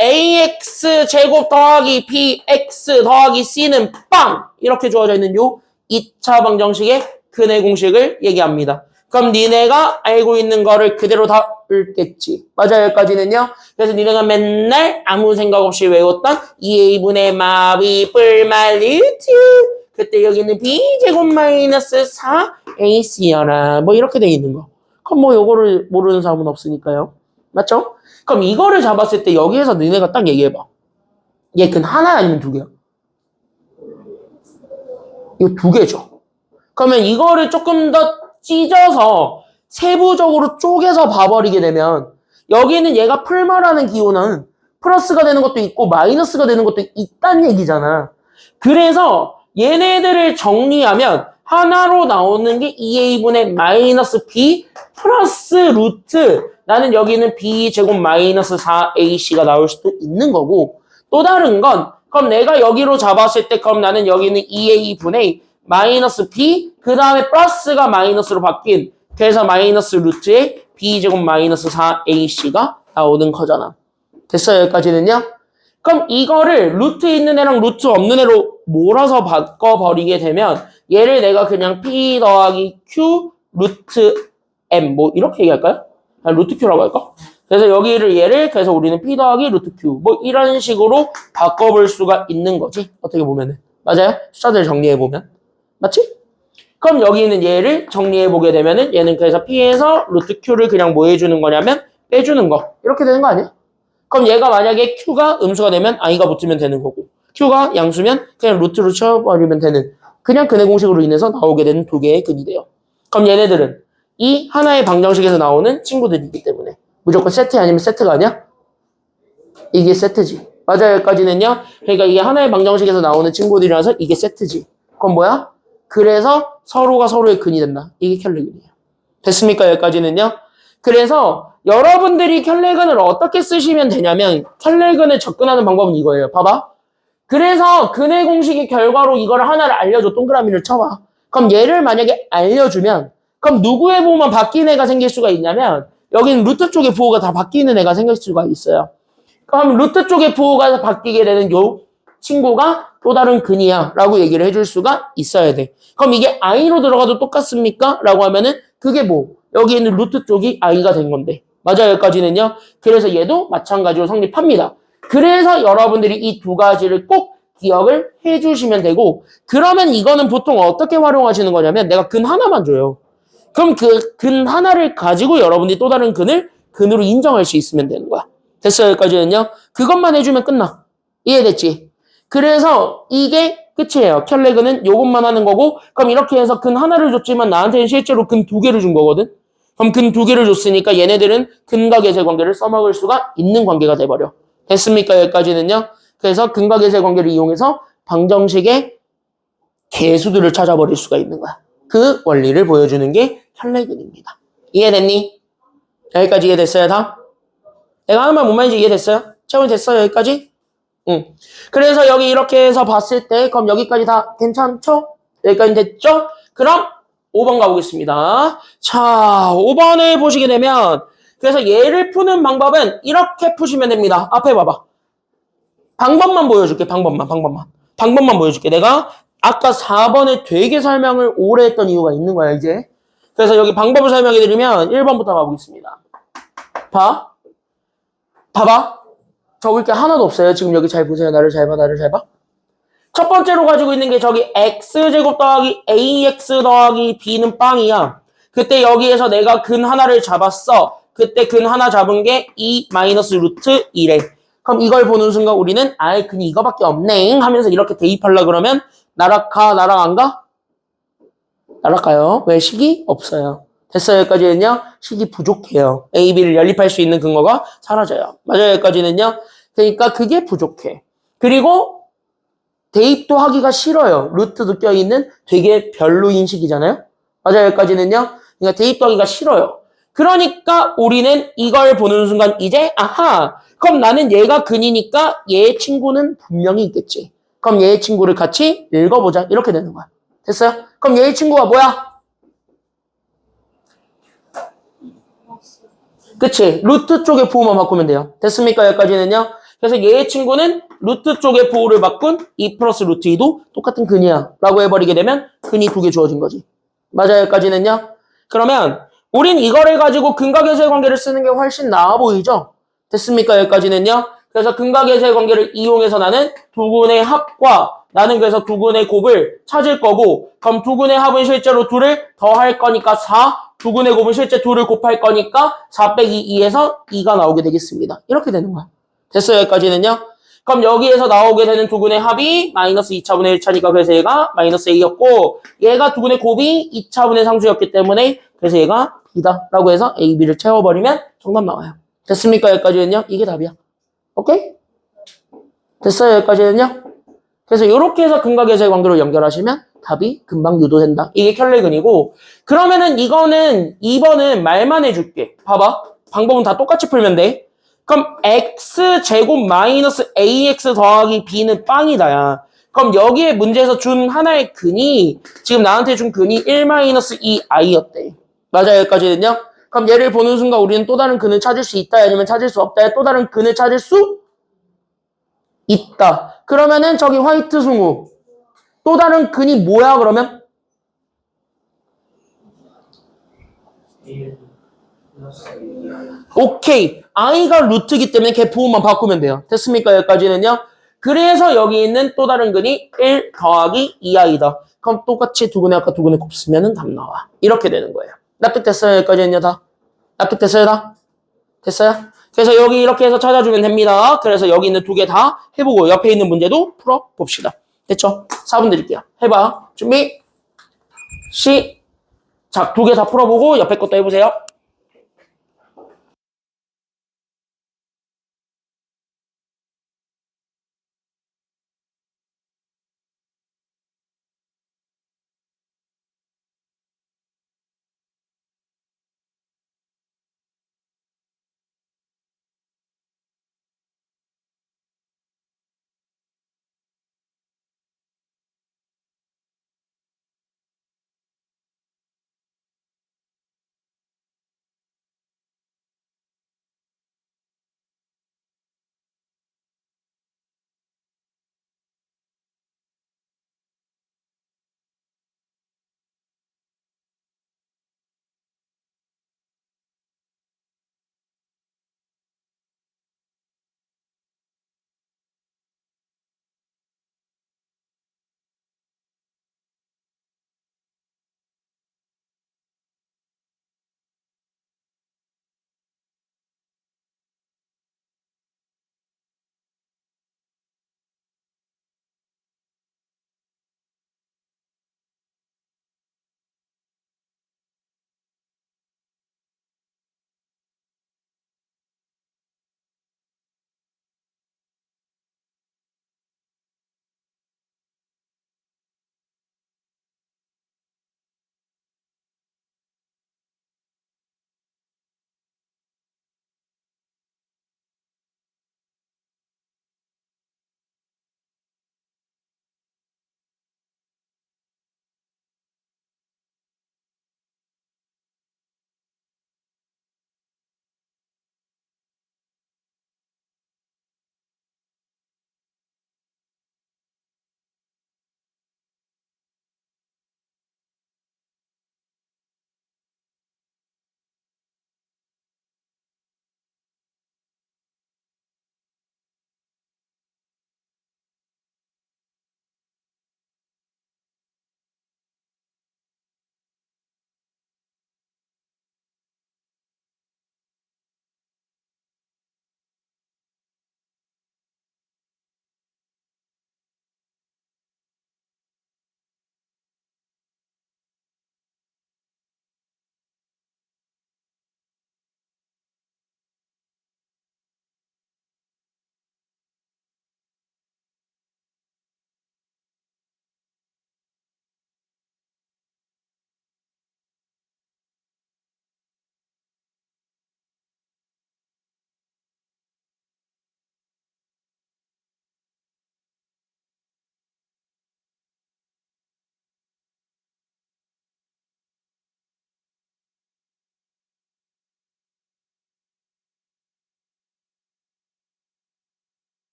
ax 제곱 더하기 bx 더하기 c는 빵! 이렇게 주어져 있는 요 2차 방정식의 근의 공식을 얘기합니다. 그럼 니네가 알고 있는 거를 그대로 다 읽겠지. 맞아요, 여기까지는요. 그래서 니네가 맨날 아무 생각 없이 외웠던 2a분의 마비 뿔말 리트 그때 여기는 b제곱 마이너스 4ac여라. 뭐 이렇게 돼 있는 거. 그럼 뭐 요거를 모르는 사람은 없으니까요. 맞죠? 그럼 이거를 잡았을 때 여기에서 니네가 딱 얘기해봐. 얘 근 하나야 아니면 두 개야? 이거 두 개죠. 그러면 이거를 조금 더 찢어서 세부적으로 쪼개서 봐버리게 되면 여기는 얘가 풀마라는 기호는 플러스가 되는 것도 있고 마이너스가 되는 것도 있다는 얘기잖아. 그래서 얘네들을 정리하면 하나로 나오는 게 2a분의 마이너스 b 플러스 루트 나는 여기는 b 제곱 마이너스 4ac가 나올 수도 있는 거고 또 다른 건 그럼 내가 여기로 잡았을 때 그럼 나는 여기는 2a분의 마이너스 b 그 다음에 플러스가 마이너스로 바뀐 그래서 마이너스 루트에 b제곱 마이너스 4ac가 나오는 거잖아. 됐어요? 여기까지는요? 그럼 이거를 루트 있는 애랑 루트 없는 애로 몰아서 바꿔버리게 되면 얘를 내가 그냥 p 더하기 q 루트 m 뭐 이렇게 얘기할까요? 그냥 루트 q라고 할까? 그래서 여기를 얘를 그래서 우리는 p 더하기 루트 q 뭐 이런 식으로 바꿔볼 수가 있는 거지. 어떻게 보면은. 맞아요? 숫자들 정리해보면. 맞지? 그럼 여기 있는 얘를 정리해보게 되면은 얘는 그래서 p에서 루트 q를 그냥 뭐 해주는 거냐면 빼주는 거. 이렇게 되는 거 아니야? 그럼 얘가 만약에 q가 음수가 되면 i가 붙으면 되는 거고 Q가 양수면 그냥 루트로 쳐버리면 되는 그냥 근의 공식으로 인해서 나오게 되는 두 개의 근이 돼요. 그럼 얘네들은 이 하나의 방정식에서 나오는 친구들이기 때문에 무조건 세트 아니면 세트가 아니야? 이게 세트지. 맞아요. 여기까지는요. 그러니까 이게 하나의 방정식에서 나오는 친구들이라서 이게 세트지. 그럼 뭐야? 그래서 서로가 서로의 근이 된다. 이게 켈레근이에요. 됐습니까? 여기까지는요. 그래서 여러분들이 켈레근을 어떻게 쓰시면 되냐면 켈레근을 접근하는 방법은 이거예요. 봐봐. 그래서 근의 공식의 결과로 이걸 하나를 알려줘. 동그라미를 쳐봐. 그럼 얘를 만약에 알려주면 그럼 누구의 부호만 바뀐 애가 생길 수가 있냐면 여기는 루트 쪽의 부호가 다 바뀌는 애가 생길 수가 있어요. 그럼 루트 쪽의 부호가 바뀌게 되는 요 친구가 또 다른 근이야 라고 얘기를 해줄 수가 있어야 돼. 그럼 이게 i로 들어가도 똑같습니까? 라고 하면은 그게 뭐 여기 있는 루트 쪽이 i가 된 건데 맞아요. 여기까지는요. 그래서 얘도 마찬가지로 성립합니다. 그래서 여러분들이 이 두 가지를 꼭 기억을 해주시면 되고 그러면 이거는 보통 어떻게 활용하시는 거냐면 내가 근 하나만 줘요. 그럼 그 근 하나를 가지고 여러분들이 또 다른 근을 근으로 인정할 수 있으면 되는 거야. 됐어요. 여기까지는요. 그것만 해주면 끝나. 이해됐지? 그래서 이게 끝이에요. 켈레근은 요것만 하는 거고 그럼 이렇게 해서 근 하나를 줬지만 나한테는 실제로 근 두 개를 준 거거든. 그럼 근 두 개를 줬으니까 얘네들은 근과 계세 관계를 써먹을 수가 있는 관계가 돼버려. 됐습니까? 여기까지는요. 그래서 근과 계세 관계를 이용해서 방정식의 개수들을 찾아버릴 수가 있는 거야. 그 원리를 보여주는 게 켈레근입니다. 이해됐니? 여기까지 이해됐어요? 다? 내가 하는 말 뭔 말인지 이해됐어요? 채원 됐어요? 여기까지? 응. 그래서 여기 이렇게 해서 봤을 때 그럼 여기까지 다 괜찮죠? 여기까지 됐죠? 그럼 5번 가보겠습니다. 자, 5번을 보시게 되면 그래서 얘를 푸는 방법은 이렇게 푸시면 됩니다. 앞에 봐봐. 방법만 보여줄게. 방법만 보여줄게. 내가 아까 4번에 되게 설명을 오래 했던 이유가 있는 거야 이제. 그래서 여기 방법을 설명해 드리면 1번부터 가보겠습니다. 봐봐. 적을 게 하나도 없어요. 지금 여기 잘 보세요. 나를 잘 봐. 첫 번째로 가지고 있는 게 저기 x제곱 더하기 ax 더하기 b는 빵이야. 그때 여기에서 내가 근 하나를 잡았어. 그때 근 하나 잡은 게 2 마이너스 루트 1에. 그럼 이걸 보는 순간 우리는 아예 근이 이거밖에 없네 하면서 이렇게 대입하려고 그러면 나랑 안 가? 날아가요. 왜? 식이 없어요. 됐어요. 여기까지는요. 식이 부족해요. A, B를 연립할 수 있는 근거가 사라져요. 맞아요. 여기까지는요. 그러니까 그게 부족해. 그리고 대입도 하기가 싫어요. 루트도 껴있는 되게 별로인 식이잖아요. 맞아요. 여기까지는요. 그러니까 대입도 하기가 싫어요. 그러니까 우리는 이걸 보는 순간 이제 아하 그럼 나는 얘가 근이니까 얘의 친구는 분명히 있겠지. 그럼 얘의 친구를 같이 읽어보자. 이렇게 되는 거야. 됐어요? 그럼 얘의 친구가 뭐야? 그치? 루트 쪽의 부호만 바꾸면 돼요. 됐습니까? 여기까지는요. 그래서 얘의 친구는 루트 쪽의 부호를 바꾼 2 플러스 루트 2도 똑같은 근이야 라고 해버리게 되면 근이 두 개 주어진 거지. 맞아요. 여기까지는요. 그러면 우린 이거를 가지고 근과 계수의 관계를 쓰는 게 훨씬 나아 보이죠? 됐습니까? 여기까지는요. 그래서 근과 계수의 관계를 이용해서 나는 두 근의 합과 나는 그래서 두 근의 곱을 찾을 거고 그럼 두 근의 합은 실제로 2를 더할 거니까 4 두 근의 곱은 실제 2를 곱할 거니까 4 빼기 2에서 2가 나오게 되겠습니다. 이렇게 되는 거야. 됐어요? 여기까지는요. 그럼 여기에서 나오게 되는 두 근의 합이 마이너스 2차분의 1차니까 그래서 얘가 마이너스 A였고 얘가 두 근의 곱이 2차분의 상수였기 때문에 그래서 얘가 B다 라고 해서 A, B를 채워버리면 정답 나와요. 됐습니까? 여기까지는요. 이게 답이야. 오케이? 됐어요? 여기까지는요. 그래서 이렇게 해서 근과 계수의 관계로 연결하시면 답이 금방 유도된다. 이게 켈레근이고 그러면은 이거는 2번은 말만 해줄게. 봐봐. 방법은 다 똑같이 풀면 돼. 그럼 x제곱 마이너스 ax 더하기 b는 빵이다야. 그럼 여기에 문제에서 준 하나의 근이 지금 나한테 준 근이 1 마이너스 2i였대. 맞아요. 여기까지는요. 그럼 얘를 보는 순간 우리는 또 다른 근을 찾을 수 있다 아니면 찾을 수 없다. 또 다른 근을 찾을 수 있다. 그러면은 저기 화이트 승우 또 다른 근이 뭐야 그러면? 오케이. i가 루트이기 때문에 걔 부호만 바꾸면 돼요. 됐습니까? 여기까지는요. 그래서 여기 있는 또 다른 근이 1 더하기 2i다. 그럼 똑같이 두 근의 아까 두 근의 곱쓰면은 답 나와. 이렇게 되는 거예요. 납득됐어요? 여기까지는요 다? 납득됐어요 다? 됐어요? 그래서 여기 이렇게 해서 찾아주면 됩니다. 그래서 여기 있는 두 개 다 해보고 옆에 있는 문제도 풀어봅시다. 됐죠? 4분 드릴게요. 해봐. 준비. 시작. 두 개 다 풀어보고 옆에 것도 해보세요.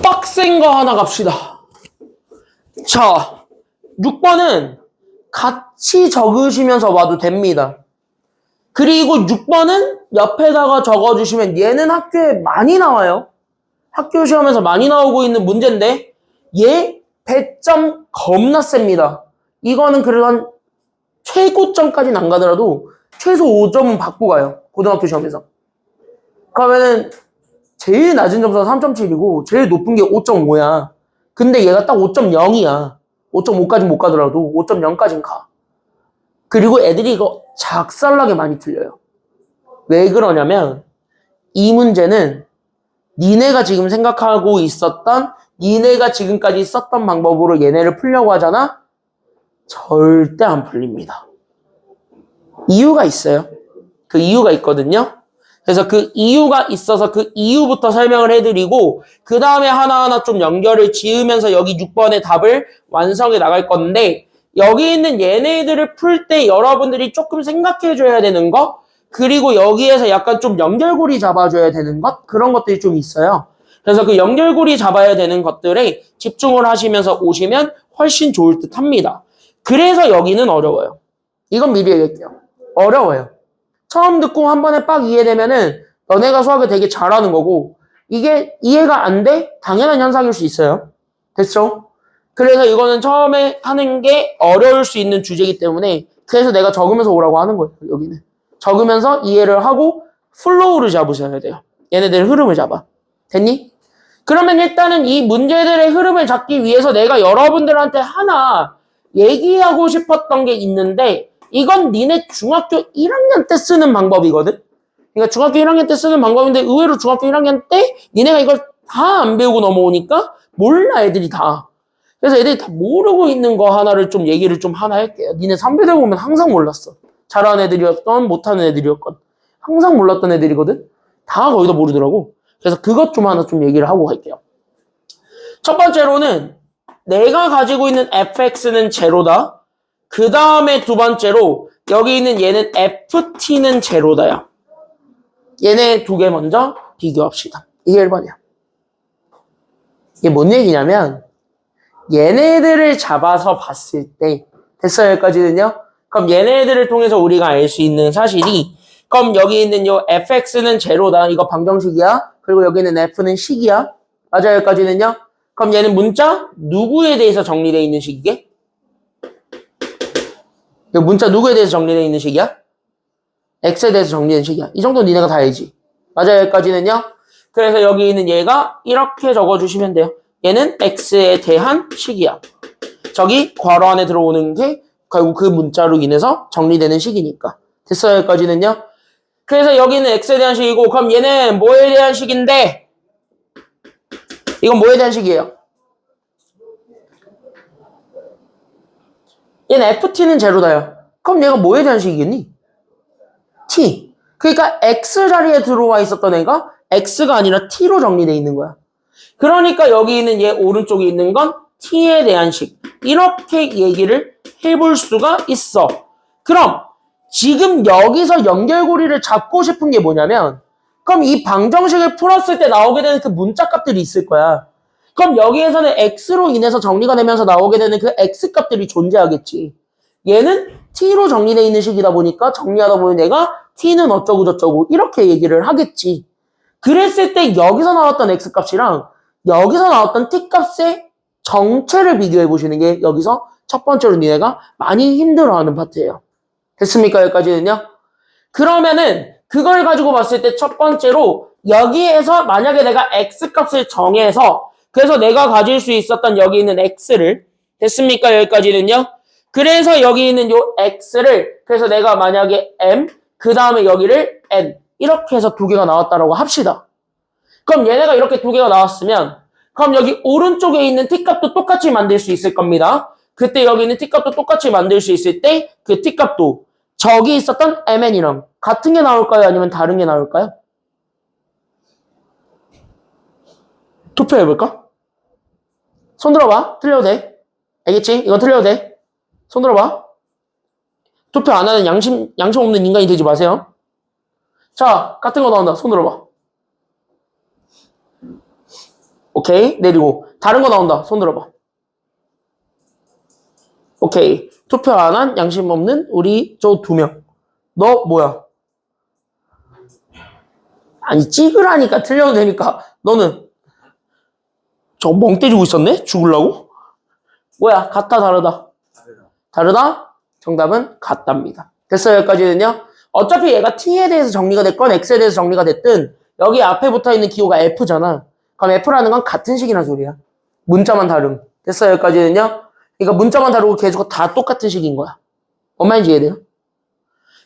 빡센 거 하나 갑시다. 자, 6번은 같이 적으시면서 봐도 됩니다. 그리고 6번은 옆에다가 적어주시면 얘는 학교에 많이 나와요. 학교 시험에서 많이 나오고 있는 문제인데 얘 배점 겁나 셉니다. 이거는 그래도 한 최고점까지는 안 가더라도 최소 5점은 받고 가요. 고등학교 시험에서. 그러면은 제일 낮은 점수가 3.7이고 제일 높은 게 5.5야. 근데 얘가 딱 5.0이야. 5.5까지 못 가더라도 5.0까지는 가. 그리고 애들이 이거 작살나게 많이 틀려요. 왜 그러냐면 이 문제는 니네가 지금 생각하고 있었던 니네가 지금까지 썼던 방법으로 얘네를 풀려고 하잖아? 절대 안 풀립니다. 이유가 있어요. 그 이유가 있거든요. 그래서 그 이유가 있어서 그 이유부터 설명을 해드리고 그 다음에 하나하나 좀 연결을 지으면서 여기 6번의 답을 완성해 나갈 건데 여기 있는 얘네들을 풀 때 여러분들이 조금 생각해 줘야 되는 거 그리고 여기에서 약간 좀 연결고리 잡아줘야 되는 것 그런 것들이 좀 있어요. 그래서 그 연결고리 잡아야 되는 것들에 집중을 하시면서 오시면 훨씬 좋을 듯 합니다. 그래서 여기는 어려워요. 이건 미리 얘기할게요. 어려워요. 처음 듣고 한 번에 빡 이해되면은 너네가 수학을 되게 잘하는 거고 이게 이해가 안 돼? 당연한 현상일 수 있어요. 됐죠? 그래서 이거는 처음에 하는 게 어려울 수 있는 주제이기 때문에 그래서 내가 적으면서 오라고 하는 거예요. 여기는. 적으면서 이해를 하고 플로우를 잡으셔야 돼요. 얘네들의 흐름을 잡아. 됐니? 그러면 일단은 이 문제들의 흐름을 잡기 위해서 내가 여러분들한테 하나 얘기하고 싶었던 게 있는데 이건 니네 중학교 1학년 때 쓰는 방법이거든? 그러니까 중학교 1학년 때 쓰는 방법인데 의외로 중학교 1학년 때 니네가 이걸 다 안 배우고 넘어오니까 몰라 애들이 다. 그래서 애들이 다 모르고 있는 거 하나를 좀 얘기를 좀 하나 할게요. 니네 3배대 보면 항상 몰랐어. 잘하는 애들이었던 못하는 애들이었건 항상 몰랐던 애들이거든? 다 거의 다 모르더라고. 그래서 그것 좀 하나 좀 얘기를 하고 갈게요. 첫 번째로는 내가 가지고 있는 fx는 제로다. 그 다음에 두 번째로 여기 있는 얘는 ft는 제로다야. 얘네 두 개 먼저 비교합시다. 이게 1번이야. 이게 뭔 얘기냐면 얘네들을 잡아서 봤을 때 됐어요 여기까지는요? 그럼 얘네들을 통해서 우리가 알 수 있는 사실이 그럼 여기 있는 요 fx는 제로다. 이거 방정식이야. 그리고 여기는 f는 식이야. 맞아요 여기까지는요? 그럼 얘는 문자 누구에 대해서 정리되어 있는 식이게? 이 문자 누구에 대해서 정리되어 있는 식이야? x에 대해서 정리된 식이야. 이 정도는 니네가 다 알지. 맞아요 여기까지는요? 그래서 여기 있는 얘가 이렇게 적어주시면 돼요. 얘는 x에 대한 식이야. 저기 괄호 안에 들어오는 게 결국 그 문자로 인해서 정리되는 식이니까. 됐어요 여기까지는요? 그래서 여기는 x에 대한 식이고 그럼 얘는 뭐에 대한 식인데? 이건 뭐에 대한 식이에요? 얘는 ft는 제로다요. 그럼 얘가 뭐에 대한 식이겠니? t. 그러니까 x 자리에 들어와 있었던 애가 x가 아니라 t로 정리되어 있는 거야. 그러니까 여기 있는 얘 오른쪽에 있는 건 t에 대한 식. 이렇게 얘기를 해볼 수가 있어. 그럼 지금 여기서 연결고리를 잡고 싶은 게 뭐냐면 그럼 이 방정식을 풀었을 때 나오게 되는 그 문자 값들이 있을 거야. 그럼 여기에서는 x로 인해서 정리가 되면서 나오게 되는 그 x 값들이 존재하겠지. 얘는 t로 정리되어 있는 식이다 보니까 정리하다 보면 내가 t는 어쩌고 저쩌고 이렇게 얘기를 하겠지. 그랬을 때 여기서 나왔던 x 값이랑 여기서 나왔던 t 값의 정체를 비교해 보시는 게 여기서 첫 번째로 니네가 많이 힘들어하는 파트예요. 됐습니까? 여기까지는요? 그러면은 그걸 가지고 봤을 때 첫 번째로 여기에서 만약에 내가 x 값을 정해서 그래서 내가 가질 수 있었던 여기 있는 x를 됐습니까? 여기까지는요? 그래서 여기 있는 요 x를 그래서 내가 만약에 m 그 다음에 여기를 n 이렇게 해서 두 개가 나왔다라고 합시다. 그럼 얘네가 이렇게 두 개가 나왔으면 그럼 여기 오른쪽에 있는 t값도 똑같이 만들 수 있을 겁니다. 그때 여기 있는 t값도 똑같이 만들 수 있을 때 그 t값도 저기 있었던 mn이랑 같은 게 나올까요? 아니면 다른 게 나올까요? 투표해볼까? 손 들어봐. 틀려도 돼. 알겠지? 이건 틀려도 돼. 손 들어봐. 투표 안 하는 양심 없는 인간이 되지 마세요. 자, 같은 거 나온다. 손 들어봐. 오케이. 내리고. 다른 거 나온다. 손 들어봐. 오케이. 투표 안 한 양심 없는 우리 저 2명. 너 뭐야? 아니 찍으라니까 틀려도 되니까. 너는 저 멍 때리고 있었네? 죽으려고? 뭐야? 같다 다르다? 다르다? 정답은 같답니다. 됐어요 여기까지는요? 어차피 얘가 t에 대해서 정리가 됐건 x에 대해서 정리가 됐든 여기 앞에 붙어있는 기호가 f잖아. 그럼 f라는 건 같은 식이란 소리야. 문자만 다름. 됐어요 여기까지는요? 그러니까 문자만 다르고 계속 다 똑같은 식인 거야. 뭔 말인지 이해돼요?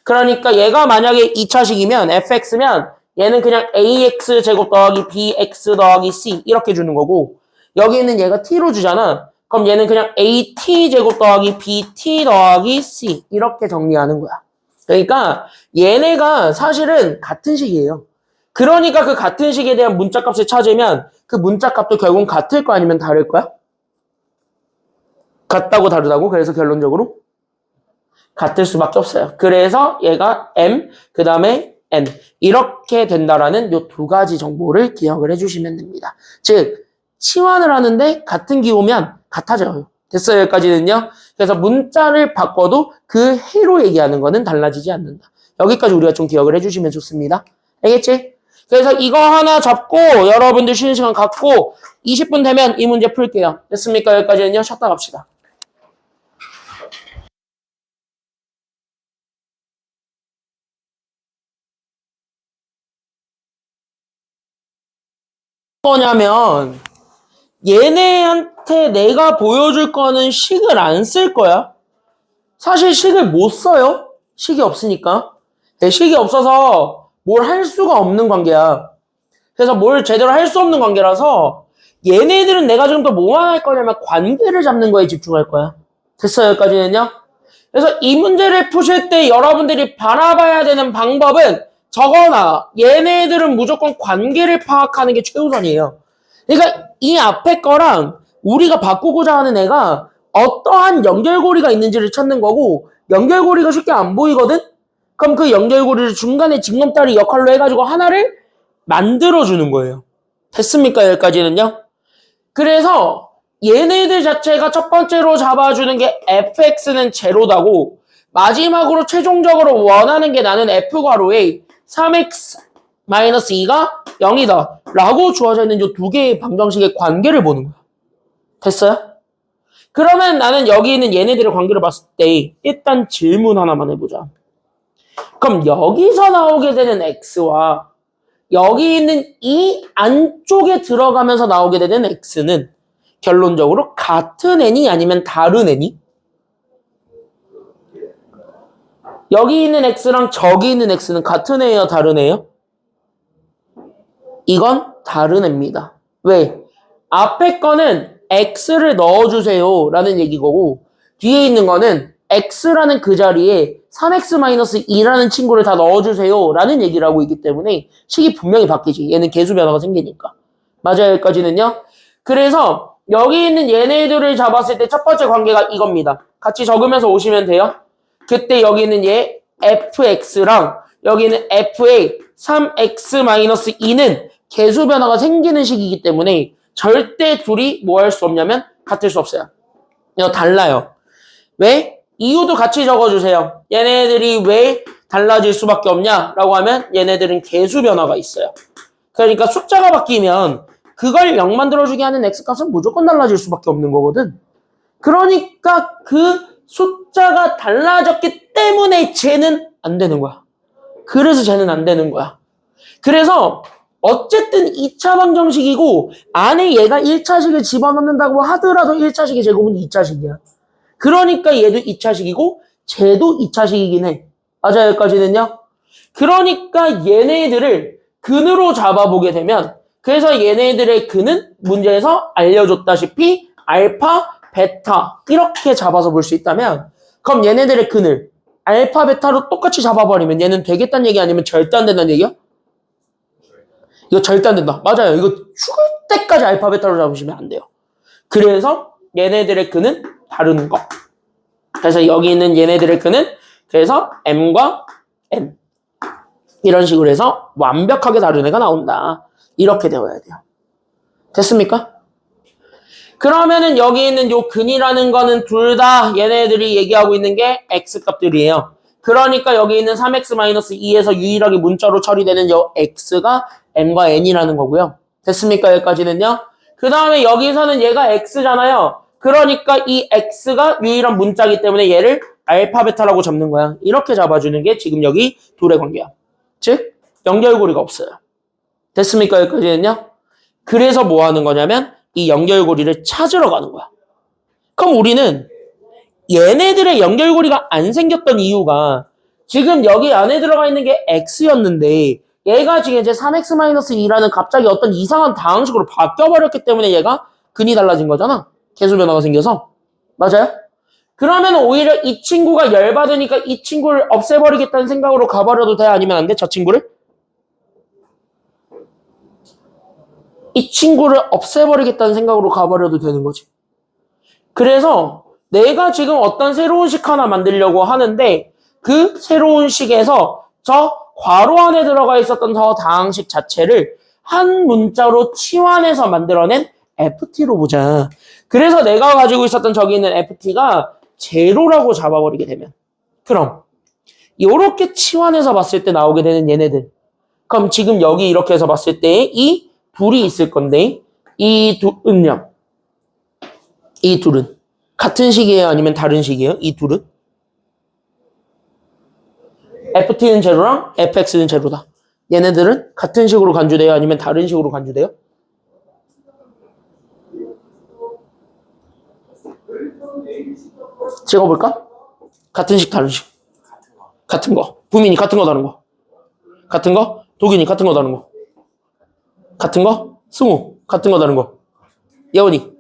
그러니까 얘가 만약에 2차식이면 fx면 얘는 그냥 ax 제곱 더하기 bx 더하기 c 이렇게 주는 거고 여기는 얘가 t로 주잖아. 그럼 얘는 그냥 at 제곱 더하기 bt 더하기 c 이렇게 정리하는 거야. 그러니까 얘네가 사실은 같은 식이에요. 그러니까 그 같은 식에 대한 문자값을 찾으면 그 문자값도 결국은 같을 거 아니면 다를 거야? 같다고 다르다고? 그래서 결론적으로 같을 수밖에 없어요. 그래서 얘가 m, 그 다음에 n 이렇게 된다라는 요 두 가지 정보를 기억을 해주시면 됩니다. 즉 치환을 하는데 같은 기호면 같아져요. 됐어요? 여기까지는요. 그래서 문자를 바꿔도 그 해로 얘기하는 거는 달라지지 않는다. 여기까지 우리가 좀 기억을 해주시면 좋습니다. 알겠지? 그래서 이거 하나 잡고 여러분들 쉬는 시간 갖고 20분 되면 이 문제 풀게요. 됐습니까? 여기까지는요. 쉬었다 갑시다. 뭐냐면 얘네한테 내가 보여줄 거는 식을 안 쓸 거야. 사실 식을 못 써요. 식이 없으니까. 식이 없어서 뭘 할 수가 없는 관계야. 그래서 뭘 제대로 할 수 없는 관계라서 얘네들은 내가 지금 또 뭐만 할 거냐면 관계를 잡는 거에 집중할 거야. 됐어요? 여기까지는요? 그래서 이 문제를 푸실 때 여러분들이 바라봐야 되는 방법은 저거나 얘네들은 무조건 관계를 파악하는 게 최우선이에요. 그러니까 이 앞에 거랑 우리가 바꾸고자 하는 애가 어떠한 연결고리가 있는지를 찾는 거고 연결고리가 쉽게 안 보이거든? 그럼 그 연결고리를 중간에 징검다리 역할로 해가지고 하나를 만들어주는 거예요. 됐습니까? 여기까지는요? 그래서 얘네들 자체가 첫 번째로 잡아주는 게 fx는 제로다고 마지막으로 최종적으로 원하는 게 나는 f괄호에 3x-2가 0이다 라고 주어져 있는 이 두 개의 방정식의 관계를 보는 거야. 됐어요? 그러면 나는 여기 있는 얘네들의 관계를 봤을 때 일단 질문 하나만 해보자. 그럼 여기서 나오게 되는 x와 여기 있는 이 안쪽에 들어가면서 나오게 되는 x는 결론적으로 같은 n이 아니면 다른 n이? 여기 있는 x랑 저기 있는 x는 같은 애예요? 다른 애예요? 이건 다른 애입니다. 왜? 앞에 거는 x를 넣어주세요 라는 얘기고 뒤에 있는 거는 x라는 그 자리에 3x-2라는 친구를 다 넣어주세요 라는 얘기를 하고 있기 때문에 식이 분명히 바뀌지. 얘는 개수 변화가 생기니까. 맞아요? 여기까지는요? 그래서 여기 있는 얘네들을 잡았을 때 첫 번째 관계가 이겁니다. 같이 적으면서 오시면 돼요. 그때 여기 있는 얘 fx랑 여기 있는 f의 3x-2는 개수 변화가 생기는 식이기 때문에 절대 둘이 뭐 할 수 없냐면 같을 수 없어요. 이거 달라요. 왜? 이유도 같이 적어주세요. 얘네들이 왜 달라질 수밖에 없냐라고 하면 얘네들은 개수 변화가 있어요. 그러니까 숫자가 바뀌면 그걸 0 만들어주게 하는 x값은 무조건 달라질 수밖에 없는 거거든. 그러니까 그 숫자가 달라졌기 때문에 쟤는 안 되는 거야. 그래서 쟤는 안 되는 거야. 그래서 어쨌든 2차 방정식이고 안에 얘가 1차식을 집어넣는다고 하더라도 1차식의 제곱은 2차식이야. 그러니까 얘도 2차식이고 쟤도 2차식이긴 해. 맞아요? 여기까지는요? 그러니까 얘네들을 근으로 잡아보게 되면 그래서 얘네들의 근은 문제에서 알려줬다시피 알파, 베타 이렇게 잡아서 볼 수 있다면 그럼 얘네들의 근을 알파, 베타로 똑같이 잡아버리면 얘는 되겠다는 얘기 아니면 절대 안 된다는 얘기야? 이거 절대 안 된다. 맞아요. 이거 죽을 때까지 알파, 베타로 잡으시면 안 돼요. 그래서 얘네들의 근은 다른 거. 그래서 여기 있는 얘네들의 근은 그래서 m과 n 이런 식으로 해서 완벽하게 다른 애가 나온다. 이렇게 되어야 돼요. 됐습니까? 그러면은 여기 있는 요 근이라는 거는 둘 다 얘네들이 얘기하고 있는 게 x값들이에요. 그러니까 여기 있는 3x-2에서 유일하게 문자로 처리되는 요 x가 m과 n이라는 거고요. 됐습니까? 여기까지는요. 그 다음에 여기서는 얘가 x잖아요. 그러니까 이 x가 유일한 문자이기 때문에 얘를 알파, 베타라고 잡는 거야. 이렇게 잡아주는 게 지금 여기 둘의 관계야. 즉 연결고리가 없어요. 됐습니까? 여기까지는요. 그래서 뭐 하는 거냐면 이 연결고리를 찾으러 가는 거야. 그럼 우리는 얘네들의 연결고리가 안 생겼던 이유가 지금 여기 안에 들어가 있는 게 x였는데 얘가 지금 이제 3x-2라는 갑자기 어떤 이상한 다항식으로 바뀌어버렸기 때문에 얘가 근이 달라진 거잖아. 계수 변화가 생겨서. 맞아요? 그러면 오히려 이 친구가 열받으니까 이 친구를 없애버리겠다는 생각으로 가버려도 돼? 아니면 안 돼? 저 친구를? 이 친구를 없애버리겠다는 생각으로 가버려도 되는 거지. 그래서 내가 지금 어떤 새로운 식 하나 만들려고 하는데 그 새로운 식에서 저 괄호 안에 들어가 있었던 저 다항식 자체를 한 문자로 치환해서 만들어낸 FT로 보자. 그래서 내가 가지고 있었던 저기 있는 FT가 제로라고 잡아버리게 되면 그럼 이렇게 치환해서 봤을 때 나오게 되는 얘네들 그럼 지금 여기 이렇게 해서 봤을 때 이 둘이 있을 건데 이 둘은요 이 둘은 같은 식이에요 아니면 다른 식이에요? 이 둘은? FT는 제로랑 FX는 제로다. 얘네들은 같은 식으로 간주돼요 아니면 다른 식으로 간주돼요? 찍어볼까? 같은 식 다른 식 같은 거 부민이 같은 거 다른 거 같은 거 도균이 같은 거 다른 거 같은 거 승우 같은 거 다른 거 예원이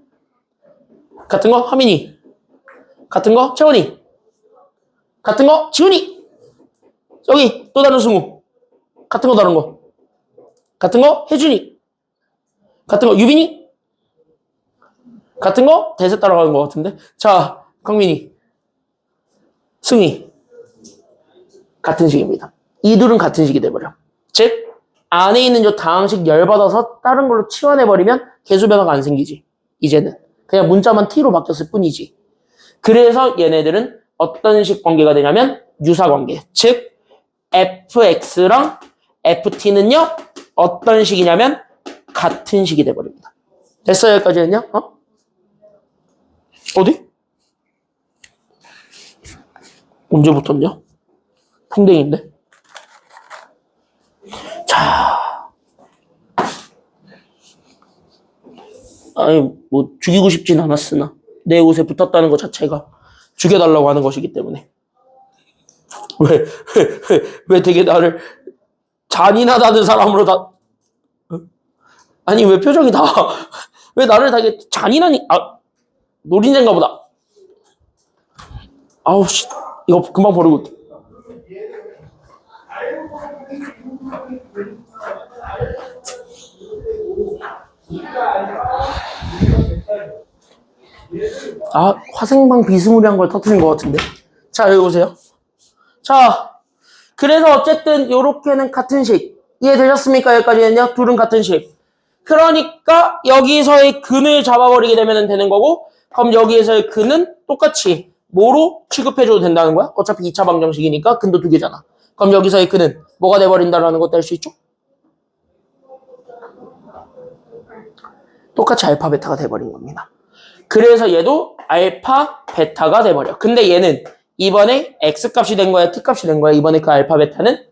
같은 거 하민이 같은 거 채원이 같은 거 지훈이 여기 또 다른 승우 같은 거 다른 거 같은 거 혜준이 같은 거 유빈이 같은 거 대세 따라가는 것 같은데 자 강민이 승희 같은 식입니다. 이 둘은 같은 식이 돼버려. 즉 안에 있는 저 다항식 열받아서 다른 걸로 치환해버리면 개수 변화가 안 생기지. 이제는 그냥 문자만 t로 바뀌었을 뿐이지. 그래서 얘네들은 어떤 식 관계가 되냐면 유사관계. 즉 fx랑 ft는요 어떤 식이냐면 같은 식이 돼버립니다. 됐어요 여기까지는요? 어디? 언제부터냐? 풍뎅인데? 자, 아니 뭐 죽이고 싶진 않았으나 내 옷에 붙었다는 것 자체가 죽여달라고 하는 것이기 때문에 왜 되게 나를 잔인하다는 사람으로 다 아니 왜 표정이 다 왜 나를 되게 잔인하니 노린재인가 보다. 아우 씨 이거 금방 버리고 올게. 화생방 비스무리한 걸 터뜨린 것 같은데. 자 여기 보세요. 자 그래서 어쨌든 요렇게는 같은 식 이해되셨습니까? 여기까지는요. 둘은 같은 식. 그러니까 여기서의 근을 잡아버리게 되면 되는 거고 그럼 여기에서의 근은 똑같이 뭐로 취급해줘도 된다는 거야? 어차피 2차 방정식이니까 근도 두 개잖아. 그럼 여기서의 근은 뭐가 돼버린다라는 것도 알 수 있죠? 똑같이 알파 베타가 돼버린 겁니다. 그래서 얘도 알파 베타가 돼버려. 근데 얘는 이번에 X값이 된 거야? T값이 된 거야? 이번에 그 알파 베타는?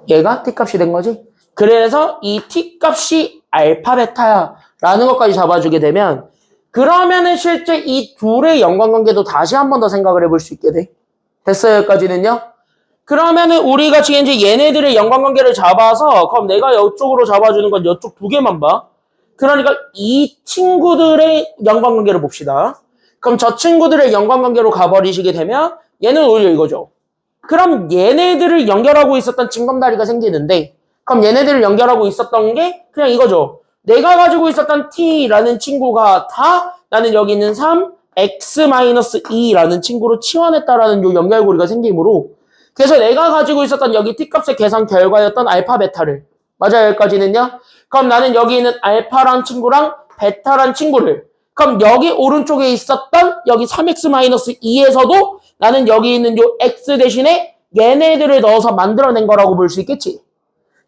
얘가 T값이 된 거지? 그래서 이 T값이 알파 베타야 라는 것까지 잡아주게 되면 그러면은 실제 이 둘의 연관관계도 다시 한 번 더 생각을 해볼 수 있게 돼. 됐어요? 여기까지는요? 그러면은 우리가 지금 이제 얘네들의 연관관계를 잡아서 그럼 내가 이쪽으로 잡아주는 건 이쪽 두 개만 봐. 그러니까 이 친구들의 연관관계를 봅시다. 그럼 저 친구들의 연관관계로 가버리시게 되면 얘는 오히려 이거죠. 그럼 얘네들을 연결하고 있었던 징검다리가 생기는데 그럼 얘네들을 연결하고 있었던 게 그냥 이거죠. 내가 가지고 있었던 t라는 친구가 다 나는 여기 있는 3x-2라는 친구로 치환했다라는 요 연결고리가 생기므로 그래서 내가 가지고 있었던 여기 t값의 계산 결과였던 알파 베타를 맞아요 여기까지는요? 그럼 나는 여기 있는 알파란 친구랑 베타란 친구를 그럼 여기 오른쪽에 있었던 여기 3x-2에서도 나는 여기 있는 요 x 대신에 얘네들을 넣어서 만들어낸 거라고 볼 수 있겠지.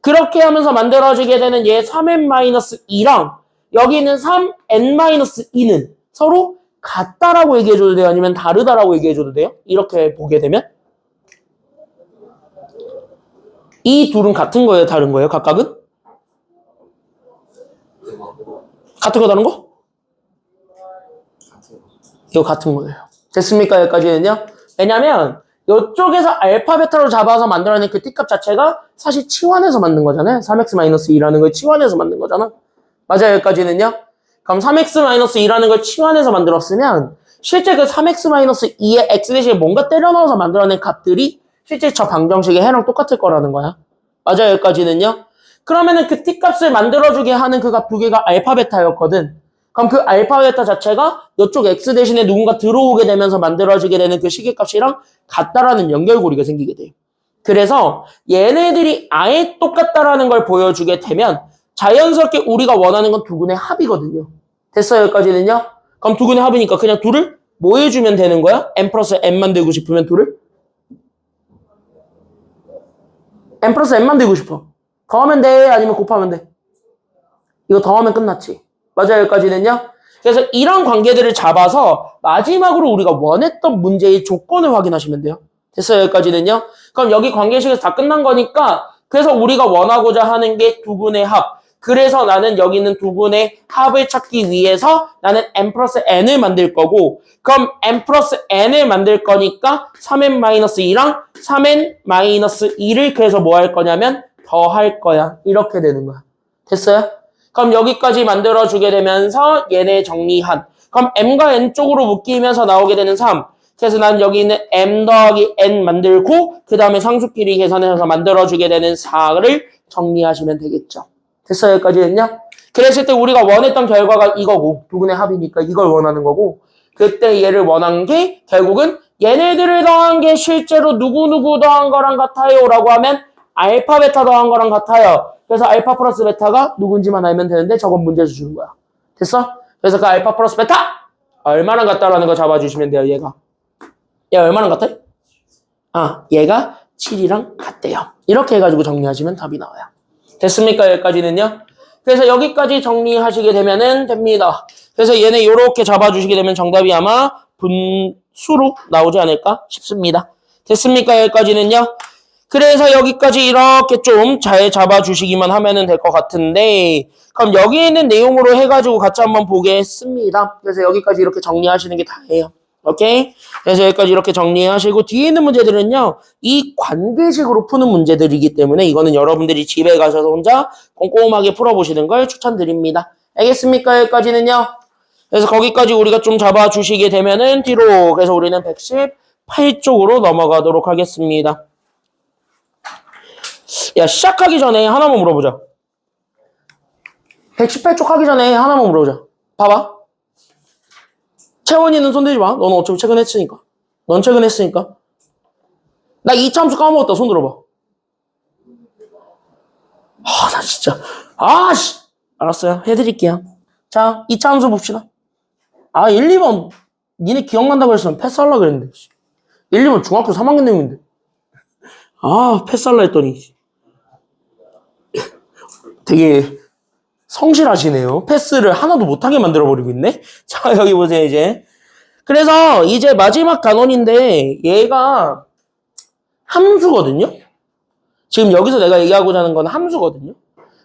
그렇게 하면서 만들어지게 되는 얘 3n-2랑 여기 있는 3n-2는 서로 같다라고 얘기해줘도 돼요? 아니면 다르다라고 얘기해줘도 돼요? 이렇게 보게 되면 이 둘은 같은 거예요? 다른 거예요? 각각은? 같은 거 다른 거? 이거 같은 거예요. 됐습니까? 여기까지는요? 왜냐면 이쪽에서 알파, 베타로 잡아서 만들어낸 그 t값 자체가 사실 치환해서 만든 거잖아요. 3x-2라는 걸 치환해서 만든 거잖아. 맞아요, 여기까지는요? 그럼 3x-2라는 걸 치환해서 만들었으면 실제 그 3x-2의 x 대신에 뭔가 때려 넣어서 만들어낸 값들이 실제 저 방정식의 해랑 똑같을 거라는 거야. 맞아요, 여기까지는요? 그러면은 그 t값을 만들어주게 하는 그 값 두 개가 알파, 베타였거든. 그럼 그 알파, 베타 자체가 이쪽 x 대신에 누군가 들어오게 되면서 만들어지게 되는 그 시계값이랑 같다라는 연결고리가 생기게 돼요. 그래서 얘네들이 아예 똑같다라는 걸 보여주게 되면 자연스럽게 우리가 원하는 건 두근의 합이거든요. 됐어요, 여기까지는요? 그럼 두근의 합이니까 그냥 둘을 뭐 해주면 되는 거야? n 플러스 n 만들고 싶으면 둘을? n 플러스 n 만들고 싶어. 더하면 돼? 아니면 곱하면 돼? 이거 더하면 끝났지. 맞아요, 여기까지는요? 그래서 이런 관계들을 잡아서 마지막으로 우리가 원했던 문제의 조건을 확인하시면 돼요. 됐어요, 여기까지는요? 그럼 여기 관계식에서 다 끝난 거니까 그래서 우리가 원하고자 하는 게 두근의 합. 그래서 나는 여기 있는 두근의 합을 찾기 위해서 나는 n 플러스 n을 만들 거고 그럼 n 플러스 n을 만들 거니까 3n-2랑 3n-2를 그래서 뭐 할 거냐면 더할 거야. 이렇게 되는 거야. 됐어요? 그럼 여기까지 만들어주게 되면서 얘네 정리한 그럼 m과 n 쪽으로 묶이면서 나오게 되는 3 그래서 난 여기 있는 m 더하기 n 만들고 그 다음에 상수끼리 계산해서 만들어주게 되는 4를 정리하시면 되겠죠. 됐어요, 여기까지는요? 그랬을 때 우리가 원했던 결과가 이거고 두근의 합이니까 이걸 원하는 거고 그때 얘를 원한 게 결국은 얘네들을 더한 게 실제로 누구누구 더한 거랑 같아요 라고 하면 알파, 베타 더한 거랑 같아요. 그래서 알파 플러스 베타가 누군지만 알면 되는데 저건 문제에서 주는 거야. 됐어? 그래서 그 알파 플러스 베타 얼마나 같다라는 거 잡아주시면 돼요. 얘가 얼마나 같아? 얘가 7이랑 같대요. 이렇게 해가지고 정리하시면 답이 나와요. 됐습니까? 여기까지는요? 그래서 여기까지 정리하시게 되면은 됩니다. 그래서 얘네 요렇게 잡아주시게 되면 정답이 아마 분수로 나오지 않을까 싶습니다. 됐습니까? 여기까지는요? 그래서 여기까지 이렇게 좀 잘 잡아주시기만 하면 될 것 같은데 그럼 여기 있는 내용으로 해가지고 같이 한번 보겠습니다. 그래서 여기까지 이렇게 정리하시는 게 다예요. 오케이? 그래서 여기까지 이렇게 정리하시고 뒤에 있는 문제들은요. 이 관계식으로 푸는 문제들이기 때문에 이거는 여러분들이 집에 가셔서 혼자 꼼꼼하게 풀어보시는 걸 추천드립니다. 알겠습니까? 여기까지는요. 그래서 거기까지 우리가 좀 잡아주시게 되면은 뒤로 그래서 우리는 118쪽으로 넘어가도록 하겠습니다. 야, 시작하기 전에 하나만 물어보자. 118쪽 하기 전에 하나만 물어보자. 봐봐. 채원이는 손들지 마. 너는 어차피 최근 했으니까. 넌 최근 했으니까. 나 이차 함수 까먹었다. 손 들어봐. 나 진짜. 씨. 알았어요. 해드릴게요. 자, 이차 함수 봅시다. 1, 2번. 니네 기억난다고 했으면 패스하려고 그랬는데. 1, 2번 중학교 3학년 내용인데. 패스하려 했더니. 되게 성실하시네요. 패스를 하나도 못하게 만들어버리고 있네. 자, 여기 보세요, 이제. 그래서 이제 마지막 단원인데 얘가 함수거든요. 지금 여기서 내가 얘기하고자 하는 건 함수거든요.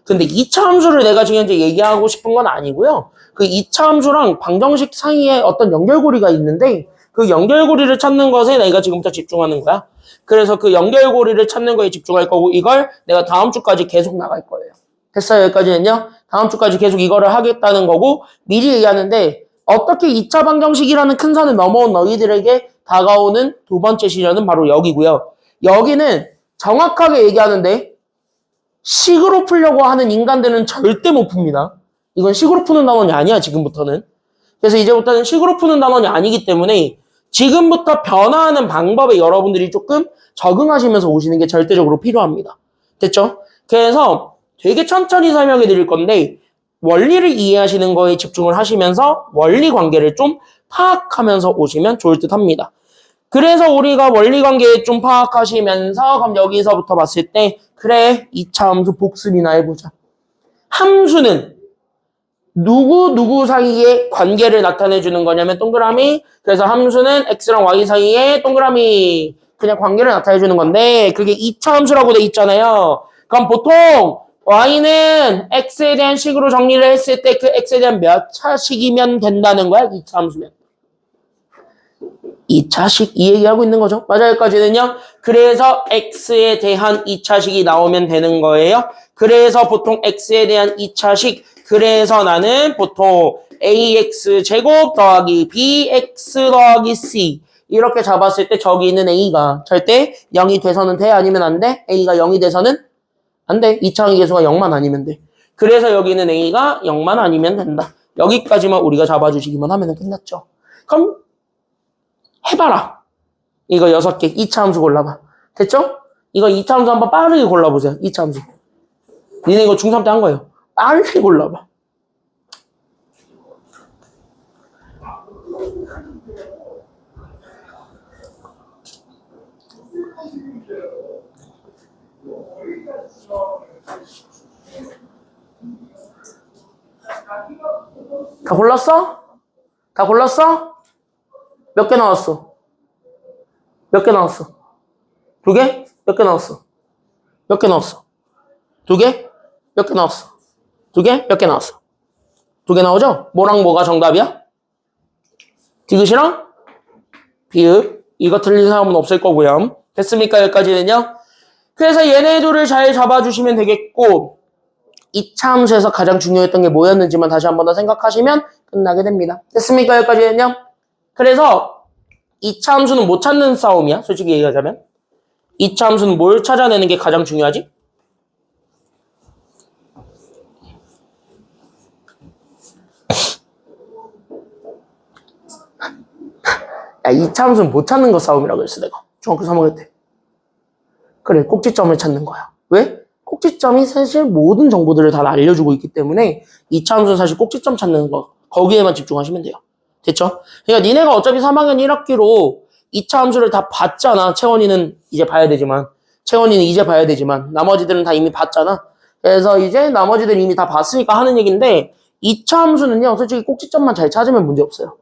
근데 2차 함수를 내가 지금 이제 얘기하고 싶은 건 아니고요. 그 2차 함수랑 방정식 사이에 어떤 연결고리가 있는데 그 연결고리를 찾는 것에 내가 지금부터 집중하는 거야. 그래서 그 연결고리를 찾는 거에 집중할 거고 이걸 내가 다음 주까지 계속 나갈 거예요. 됐어요? 여기까지는요? 다음 주까지 계속 이거를 하겠다는 거고 미리 얘기하는데 어떻게 2차 방정식이라는 큰 산을 넘어온 너희들에게 다가오는 두 번째 시련은 바로 여기고요. 여기는 정확하게 얘기하는데 식으로 풀려고 하는 인간들은 절대 못 풉니다. 이건 식으로 푸는 단원이 아니야, 지금부터는. 그래서 이제부터는 식으로 푸는 단원이 아니기 때문에 지금부터 변화하는 방법에 여러분들이 조금 적응하시면서 오시는 게 절대적으로 필요합니다. 됐죠? 그래서 되게 천천히 설명해 드릴 건데 원리를 이해하시는 거에 집중을 하시면서 원리 관계를 좀 파악하면서 오시면 좋을 듯 합니다. 그래서 우리가 원리 관계 좀 파악하시면서 그럼 여기서부터 봤을 때 그래 2차 함수 복습이나 해보자. 함수는 누구 사이에 관계를 나타내 주는 거냐면 동그라미. 그래서 함수는 x랑 y 사이에 동그라미 그냥 관계를 나타내 주는 건데 그게 2차 함수라고 돼 있잖아요. 그럼 보통 y는 x에 대한 식으로 정리를 했을 때 그 x에 대한 몇 차식이면 된다는 거야? 2차 함수면. 2차식 이 얘기하고 있는 거죠. 맞아요, 여기까지는요. 그래서 x에 대한 2차식이 나오면 되는 거예요. 그래서 보통 x에 대한 2차식, 그래서 나는 보통 ax 제곱 더하기 bx 더하기 c 이렇게 잡았을 때 저기 있는 a가 절대 0이 돼서는 돼? 아니면 안 돼? a가 0이 돼서는 안 돼. 2차항의 계수가 0만 아니면 돼. 그래서 여기 있는 a가 0만 아니면 된다. 여기까지만 우리가 잡아주시기만 하면 끝났죠. 그럼 해봐라. 이거 6개 2차 함수 골라봐. 됐죠? 이거 2차 함수 한번 빠르게 골라보세요. 2차 함수. 니네 이거 중3 때 한 거예요. 빠르게 골라봐. 다 골랐어? 다 골랐어? 몇 개 나왔어? 몇 개 나왔어? 2개? 몇 개 나왔어? 몇 개 나왔어? 2개? 몇 개 나왔어? 2개? 몇 개 나왔어? 2개 나오죠? 뭐랑 뭐가 정답이야? 디귿이랑 비읍. 이거 틀린 사람은 없을 거고요. 됐습니까? 여기까지는요. 그래서 얘네들을 잘 잡아주시면 되겠고 2차 함수에서 가장 중요했던 게 뭐였는지만 다시 한 번 더 생각하시면 끝나게 됩니다. 됐습니까? 여기까지는요. 그래서 2차 함수는 못 찾는 싸움이야. 솔직히 얘기하자면 2차 함수는 뭘 찾아내는 게 가장 중요하지? 야, 2차 함수는 못 찾는 거 싸움이라고 했어 내가 중학교 3학년 때. 그래, 꼭지점을 찾는 거야. 왜? 꼭지점이 사실 모든 정보들을 다 알려주고 있기 때문에 2차 함수는 사실 꼭지점 찾는 거 거기에만 집중하시면 돼요. 됐죠? 그러니까 니네가 어차피 3학년 1학기로 2차 함수를 다 봤잖아. 채원이는 이제 봐야 되지만 나머지들은 다 이미 봤잖아. 그래서 이제 나머지들이 이미 다 봤으니까 하는 얘기인데 2차 함수는요 솔직히 꼭지점만 잘 찾으면 문제 없어요.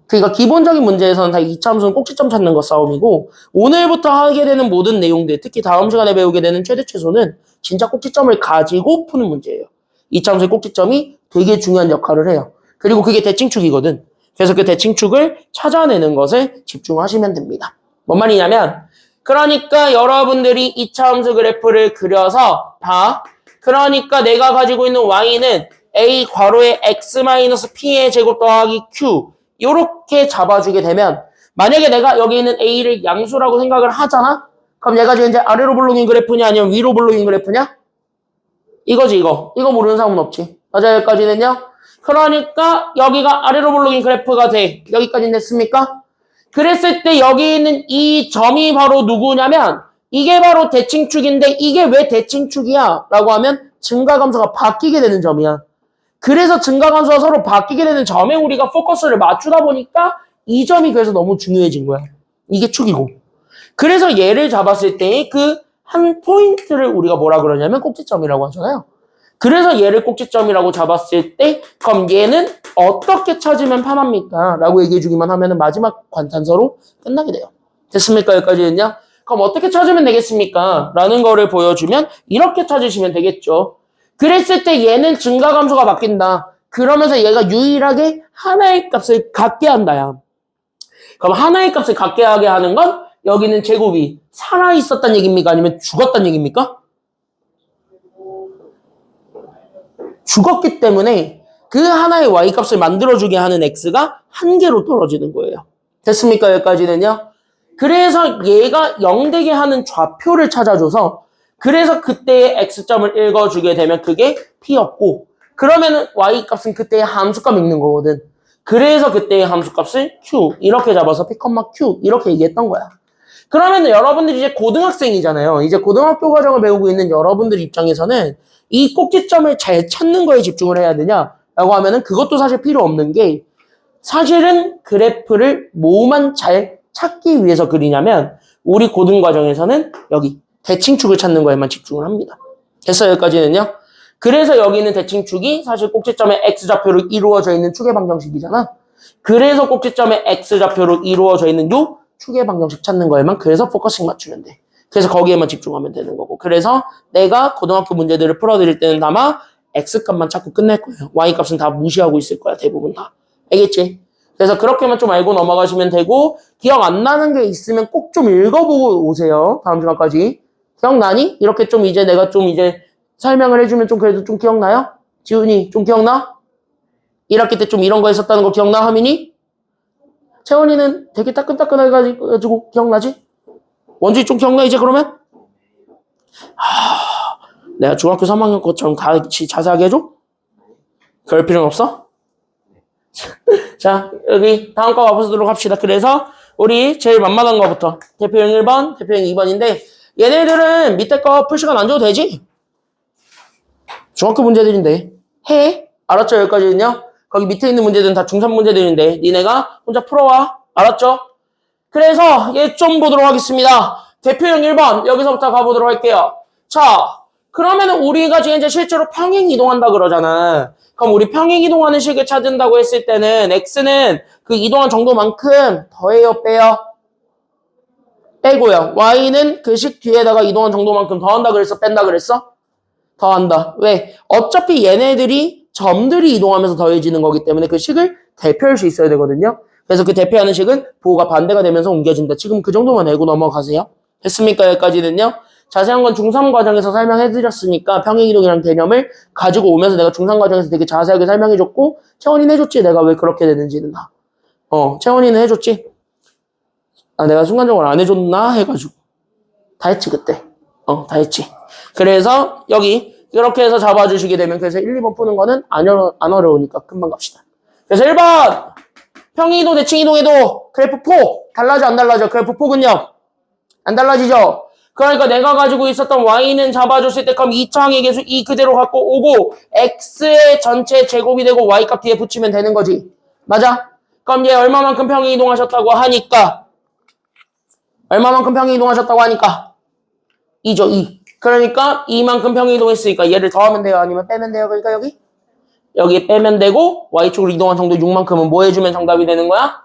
그러니까 기본적인 문제에서는 다 2차 함수는 꼭지점 찾는 거 싸움이고 오늘부터 하게 되는 모든 내용들 특히 다음 시간에 배우게 되는 최대 최소는 진짜 꼭지점을 가지고 푸는 문제예요. 2차 함수의 꼭지점이 되게 중요한 역할을 해요. 그리고 그게 대칭축이거든. 그래서 그 대칭축을 찾아내는 것에 집중하시면 됩니다. 뭔 말이냐면 그러니까 여러분들이 2차 함수 그래프를 그려서 봐. 그러니까 내가 가지고 있는 y는 a 괄호에 x-p의 제곱 더하기 q 요렇게 잡아주게 되면 만약에 내가 여기 있는 a를 양수라고 생각을 하잖아? 그럼 얘가 이제 아래로 블록인 그래프냐 아니면 위로 블록인 그래프냐? 이거지 이거 모르는 사람은 없지. 맞아요 여기까지는요? 그러니까 여기가 아래로 블록인 그래프가 돼. 여기까지 됐습니까? 그랬을 때 여기 있는 이 점이 바로 누구냐면 이게 바로 대칭축인데 이게 왜 대칭축이야? 라고 하면 증가감소가 바뀌게 되는 점이야. 그래서 증가감소가 서로 바뀌게 되는 점에 우리가 포커스를 맞추다 보니까 이 점이 그래서 너무 중요해진 거야. 이게 축이고. 그래서 얘를 잡았을 때 그 한 포인트를 우리가 뭐라 그러냐면 꼭지점이라고 하잖아요. 그래서 얘를 꼭지점이라고 잡았을 때 그럼 얘는 어떻게 찾으면 편합니까? 라고 얘기해주기만 하면 마지막 관탄서로 끝나게 돼요. 됐습니까? 여기까지는요? 그럼 어떻게 찾으면 되겠습니까? 라는 거를 보여주면 이렇게 찾으시면 되겠죠. 그랬을 때 얘는 증가감소가 바뀐다. 그러면서 얘가 유일하게 하나의 값을 갖게 한다야. 그럼 하나의 값을 갖게 하게 하는 건 여기는 제곱이 살아있었단 얘기입니까? 아니면 죽었단 얘기입니까? 죽었기 때문에 그 하나의 y값을 만들어주게 하는 x가 한 개로 떨어지는 거예요. 됐습니까? 여기까지는요. 그래서 얘가 0 되게 하는 좌표를 찾아줘서 그래서 그때의 x점을 읽어주게 되면 그게 p였고 그러면은 y값은 그때의 함수값 읽는 거거든. 그래서 그때의 함수값을 q 이렇게 잡아서 p, q 이렇게 얘기했던 거야. 그러면 여러분들이 이제 고등학생이잖아요. 이제 고등학교 과정을 배우고 있는 여러분들 입장에서는 이 꼭지점을 잘 찾는 거에 집중을 해야 되냐라고 하면은 그것도 사실 필요 없는 게 사실은 그래프를 뭐만 잘 찾기 위해서 그리냐면 우리 고등 과정에서는 여기 대칭축을 찾는 거에만 집중을 합니다. 됐어요? 여기까지는요? 그래서 여기 있는 대칭축이 사실 꼭지점의 x좌표로 이루어져 있는 축의 방정식이잖아. 그래서 꼭지점의 x좌표로 이루어져 있는 요 축의 방정식 찾는 거에만 그래서 포커싱 맞추면 돼. 그래서 거기에만 집중하면 되는 거고. 그래서 내가 고등학교 문제들을 풀어드릴 때는 아마 x값만 찾고 끝낼 거예요. y값은 다 무시하고 있을 거야. 대부분 다. 알겠지? 그래서 그렇게만 좀 알고 넘어가시면 되고 기억 안 나는 게 있으면 꼭 좀 읽어보고 오세요. 다음 시간까지. 기억나니? 이렇게 좀 이제 내가 좀 이제 설명을 해주면 좀 그래도 좀 기억나요? 지훈이 좀 기억나? 1학기 때 좀 이런 거 했었다는 거 기억나? 하민이? 채원이는 되게 따끈따끈해가지고 기억나지? 원준이 좀 기억나 이제 그러면? 내가 중학교 3학년 것처럼 다 자세하게 해줘? 그럴 필요는 없어? 자, 여기 다음 거 가보도록 합시다. 그래서 우리 제일 만만한 거부터 대표형 1번, 대표형 2번인데 얘네들은 밑에 거 풀 시간 안 줘도 되지? 중학교 문제들인데 해? 알았죠? 여기까지는요? 거기 밑에 있는 문제들은 다 중3 문제들인데 니네가 혼자 풀어와. 알았죠? 그래서 얘 좀 보도록 하겠습니다. 대표형 1번 여기서부터 가보도록 할게요. 자, 그러면 우리가 지금 이제 실제로 평행 이동한다 그러잖아. 그럼 우리 평행 이동하는 식을 찾은다고 했을 때는 x는 그 이동한 정도만큼 더해요, 빼요? 빼고요. y는 그 식 뒤에다가 이동한 정도만큼 더한다 그랬어, 뺀다 그랬어? 더한다. 왜? 어차피 얘네들이 점들이 이동하면서 더해지는 거기 때문에 그 식을 대표할 수 있어야 되거든요. 그래서 그 대표하는 식은 부호가 반대가 되면서 옮겨진다. 지금 그 정도만 알고 넘어가세요. 됐습니까? 여기까지는요. 자세한 건 중3 과정에서 설명해드렸으니까 평행이동이라는 개념을 가지고 오면서 내가 중3 과정에서 되게 자세하게 설명해줬고 채원이는 해줬지. 내가 왜 그렇게 되는지는 다. 채원이는 해줬지. 아, 내가 순간적으로 안 해줬나? 해가지고 다 했지 그때. 다 했지. 그래서 여기 이렇게 해서 잡아주시게 되면 그래서 1, 2번 푸는 거는 안 어려우니까 금방 갑시다. 그래서 1번 평행이동, 대칭이동에도 그래프 폭 달라져 안 달라져? 그래프 폭은요? 안 달라지죠? 그러니까 내가 가지고 있었던 y는 잡아줬을 때 그럼 2차항의 계수 2 그대로 갖고 오고 x의 전체 제곱이 되고 y값 뒤에 붙이면 되는 거지. 맞아? 그럼 얘 얼마만큼 평행 이동하셨다고 하니까 얼마만큼 평행 이동하셨다고 하니까 2죠, 2. 그러니까 2만큼 평행 이동했으니까 얘를 더하면 돼요? 아니면 빼면 돼요? 그러니까 여기 빼면 되고 y축으로 이동한 정도 6만큼은 뭐 해주면 정답이 되는 거야?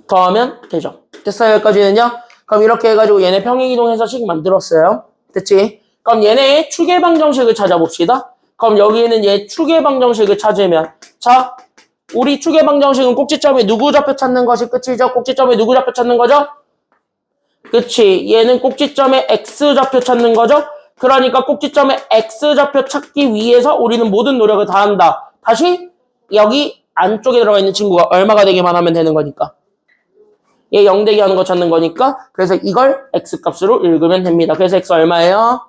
더하면 되죠. 됐어요? 여기까지는요? 그럼 이렇게 해가지고 얘네 평행이동해서 식 만들었어요. 됐지? 그럼 얘네 추계 방정식을 찾아봅시다. 그럼 여기는 얘 추계 방정식을 찾으면 자, 우리 추계 방정식은 꼭지점에 누구 좌표 찾는 것이 끝이죠? 꼭지점에 누구 좌표 찾는 거죠? 그치? 얘는 꼭지점에 x 좌표 찾는 거죠? 그러니까 꼭지점에 x 좌표 찾기 위해서 우리는 모든 노력을 다한다. 다시 여기 안쪽에 들어가 있는 친구가 얼마가 되기만 하면 되는 거니까. 얘 0 되게 하는 거 찾는 거니까 그래서 이걸 x값으로 읽으면 됩니다. 그래서 x 얼마예요?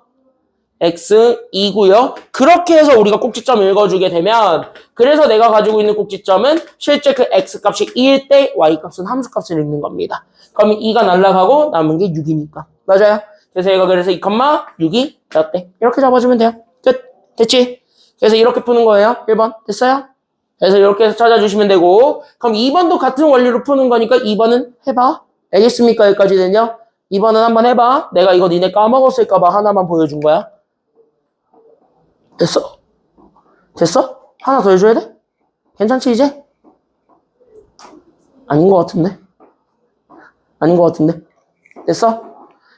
x 2고요. 그렇게 해서 우리가 꼭지점 읽어주게 되면 그래서 내가 가지고 있는 꼭지점은 실제 그 x값이 2일 때 y값은 함수값을 읽는 겁니다. 그럼 2가 날아가고 남은 게 6이니까. 맞아요? 그래서 얘가 그래서 2,6이 어때? 이렇게 잡아주면 돼요. 끝. 됐지? 그래서 이렇게 푸는 거예요. 1번. 됐어요? 그래서 이렇게 해서 찾아주시면 되고 그럼 2번도 같은 원리로 푸는 거니까 2번은 해봐. 알겠습니까? 여기까지는요. 2번은 한번 해봐. 내가 이거 니네 까먹었을까봐 하나만 보여준 거야. 됐어? 됐어? 하나 더 해줘야 돼? 괜찮지 이제? 아닌 것 같은데? 아닌 것 같은데? 됐어?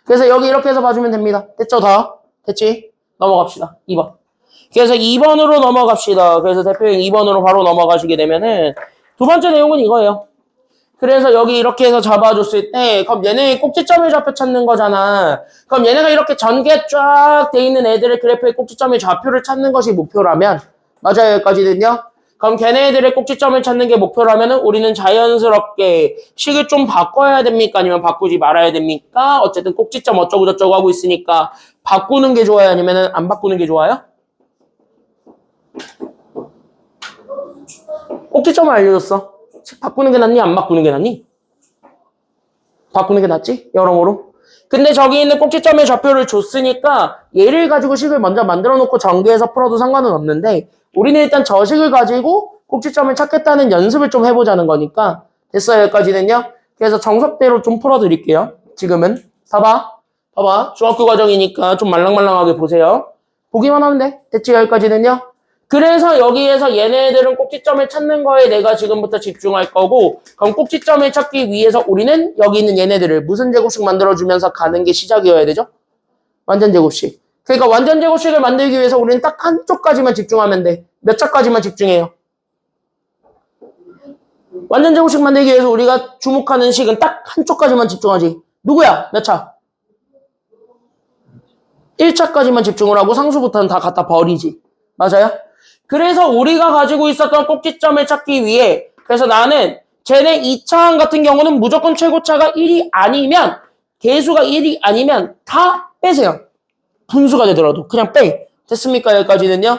그래서 여기 이렇게 해서 봐주면 됩니다. 됐죠? 다? 됐지? 넘어갑시다. 2번. 그래서 2번으로 넘어갑시다. 그래서 대표형 2번으로 바로 넘어가시게 되면은 두 번째 내용은 이거예요. 그래서 여기 이렇게 해서 잡아줬을 때 그럼 얘네 꼭지점의 좌표 찾는 거잖아. 그럼 얘네가 이렇게 전개 쫙 돼 있는 애들의 그래프의 꼭지점의 좌표를 찾는 것이 목표라면 맞아요. 여기까지는요. 그럼 걔네들의 꼭지점을 찾는 게 목표라면은 우리는 자연스럽게 식을 좀 바꿔야 됩니까? 아니면 바꾸지 말아야 됩니까? 어쨌든 꼭지점 어쩌고 저쩌고 하고 있으니까 바꾸는 게 좋아요? 아니면 안 바꾸는 게 좋아요? 꼭지점을 알려줬어. 바꾸는 게 낫니? 안 바꾸는 게 낫니? 바꾸는 게 낫지? 여러모로. 근데 저기 있는 꼭지점의 좌표를 줬으니까 얘를 가지고 식을 먼저 만들어 놓고 전개해서 풀어도 상관은 없는데 우리는 일단 저 식을 가지고 꼭지점을 찾겠다는 연습을 좀 해보자는 거니까 됐어요. 여기까지는요. 그래서 정석대로 좀 풀어드릴게요. 지금은. 봐봐. 중학교 과정이니까 좀 말랑말랑하게 보세요. 보기만 하면 돼. 됐지? 여기까지는요. 그래서 여기에서 얘네들은 꼭지점을 찾는 거에 내가 지금부터 집중할 거고 그럼 꼭지점을 찾기 위해서 우리는 여기 있는 얘네들을 무슨 제곱식 만들어주면서 가는 게 시작이어야 되죠? 완전 제곱식. 그러니까 완전 제곱식을 만들기 위해서 우리는 딱 한쪽까지만 집중하면 돼. 몇 차까지만 집중해요? 완전 제곱식 만들기 위해서 우리가 주목하는 식은 딱 한쪽까지만 집중하지. 누구야? 몇 차? 1차까지만 집중을 하고 상수부터는 다 갖다 버리지. 맞아요? 그래서 우리가 가지고 있었던 꼭지점을 찾기 위해 그래서 나는 쟤네 2차항 같은 경우는 무조건 최고차가 1이 아니면 개수가 1이 아니면 다 빼세요. 분수가 되더라도 그냥 빼. 됐습니까? 여기까지는요.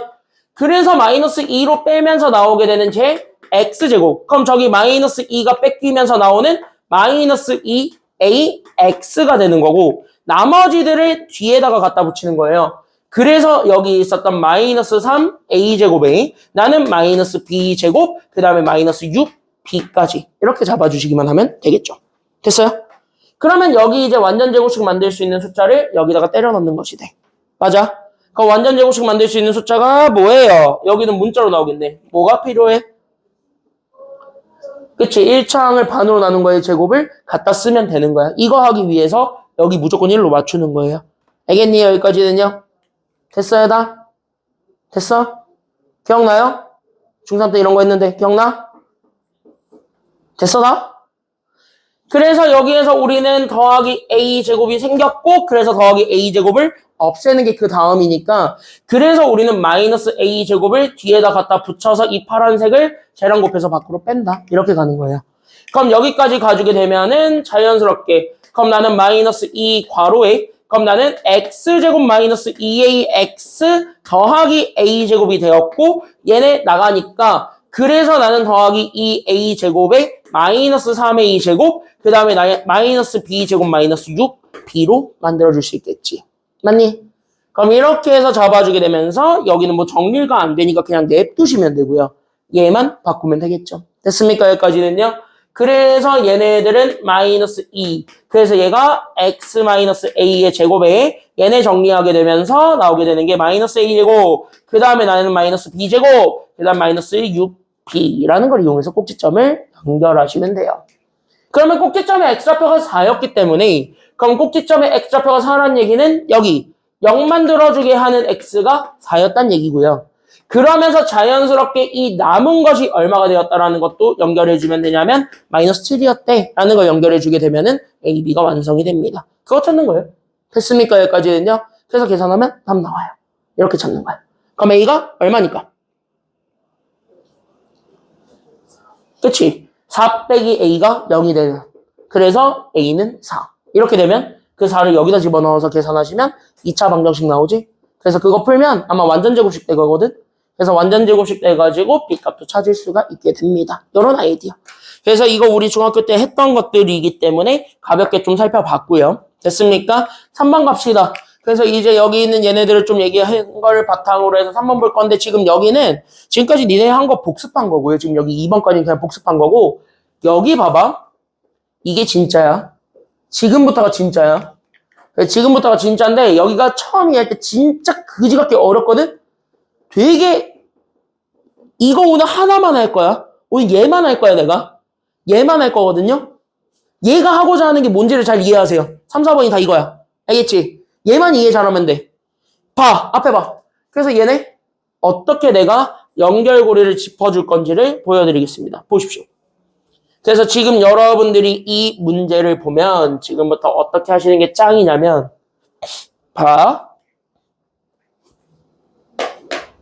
그래서 마이너스 2로 빼면서 나오게 되는 제 x제곱. 그럼 저기 마이너스 2가 뺏기면서 나오는 마이너스 2ax가 되는 거고 나머지들을 뒤에다가 갖다 붙이는 거예요. 그래서 여기 있었던 마이너스 3a제곱에 나는 마이너스 b제곱 그 다음에 마이너스 6b까지 이렇게 잡아주시기만 하면 되겠죠. 됐어요? 그러면 여기 이제 완전 제곱식 만들 수 있는 숫자를 여기다가 때려 넣는 것이 돼. 맞아? 그럼 완전 제곱식 만들 수 있는 숫자가 뭐예요? 여기는 문자로 나오겠네. 뭐가 필요해? 그치? 1차항을 반으로 나눈 거의 제곱을 갖다 쓰면 되는 거야. 이거 하기 위해서 여기 무조건 1로 맞추는 거예요. 알겠니? 여기까지는요? 됐어요, 다? 됐어? 기억나요? 중3 때 이런 거 했는데 기억나? 됐어, 다? 그래서 여기에서 우리는 더하기 a제곱이 생겼고 그래서 더하기 a제곱을 없애는 게 그 다음이니까 그래서 우리는 마이너스 a제곱을 뒤에다 갖다 붙여서 이 파란색을 쟤랑 곱해서 밖으로 뺀다. 이렇게 가는 거예요. 그럼 여기까지 가지게 되면은 자연스럽게 그럼 나는 마이너스 2 괄호에 그럼 나는 x제곱 마이너스 2ax 더하기 a제곱이 되었고 얘네 나가니까 그래서 나는 더하기 2a제곱에 마이너스 3a제곱 그 다음에 마이너스 b제곱 마이너스 6b로 만들어줄 수 있겠지. 맞니? 그럼 이렇게 해서 잡아주게 되면서 여기는 뭐 정리가 안 되니까 그냥 냅두시면 되고요. 얘만 바꾸면 되겠죠. 됐습니까? 여기까지는요. 그래서 얘네들은 마이너스 2. 그래서 얘가 x 마이너스 a의 제곱에 얘네 정리하게 되면서 나오게 되는 게 마이너스 a제곱. 그 다음에 나는 마이너스 b제곱. 그 다음 마이너스 6b라는 걸 이용해서 꼭지점을 연결하시면 돼요. 그러면 꼭지점의 x좌표가 4였기 때문에 그럼 꼭지점의 x좌표가 4라는 얘기는 여기 0 만들어주게 하는 x가 4였다는 얘기고요. 그러면서 자연스럽게 이 남은 것이 얼마가 되었다라는 것도 연결해주면 되냐면 마이너스 7이었대 라는 걸 연결해주게 되면은 a, b가 완성이 됩니다. 그거 찾는 거예요. 됐습니까? 여기까지는요. 그래서 계산하면 답 나와요. 이렇게 찾는 거예요. 그럼 a가 얼마니까? 그치? 4 빼기 a가 0이 되는. 그래서 a는 4. 이렇게 되면 그 4를 여기다 집어넣어서 계산하시면 2차 방정식 나오지? 그래서 그거 풀면 아마 완전 제곱식 되거든? 그래서 완전 제곱식 돼가지고 b값도 찾을 수가 있게 됩니다. 이런 아이디어. 그래서 이거 우리 중학교 때 했던 것들이기 때문에 가볍게 좀 살펴봤고요. 됐습니까? 3번 갑시다. 그래서 이제 여기 있는 얘네들을 좀 얘기한 걸 바탕으로 해서 3번 볼 건데 지금 여기는 지금까지 니네 한 거 복습한 거고요. 지금 여기 2번까지 그냥 복습한 거고 여기 봐봐. 이게 진짜야. 지금부터가 진짜야. 지금부터가 진짜인데 여기가 처음이 할 때 진짜 그지같게 어렵거든? 되게 이거 오늘 하나만 할 거야. 오늘 얘만 할 거야 내가. 얘만 할 거거든요. 얘가 하고자 하는 게 뭔지를 잘 이해하세요. 3, 4번이 다 이거야. 알겠지? 얘만 이해 잘하면 돼. 봐. 앞에 봐. 그래서 얘네 어떻게 내가 연결고리를 짚어줄 건지를 보여드리겠습니다. 보십시오. 그래서 지금 여러분들이 이 문제를 보면 지금부터 어떻게 하시는 게 짱이냐면 봐.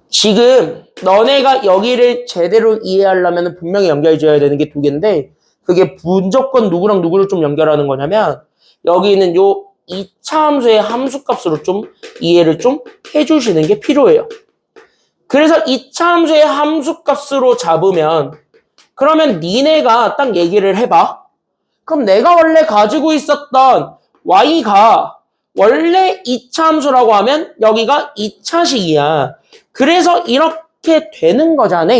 지금 너네가 여기를 제대로 이해하려면 분명히 연결지어야 되는 게 두 개인데 그게 무조건 누구랑 누구를 좀 연결하는 거냐면 여기 있는 요 2차 함수의 함수값으로 좀 이해를 좀 해주시는 게 필요해요. 그래서 2차 함수의 함수값으로 잡으면 그러면 니네가 딱 얘기를 해봐. 그럼 내가 원래 가지고 있었던 y가 원래 2차 함수라고 하면 여기가 2차식이야. 그래서 이렇게 되는 거잖아.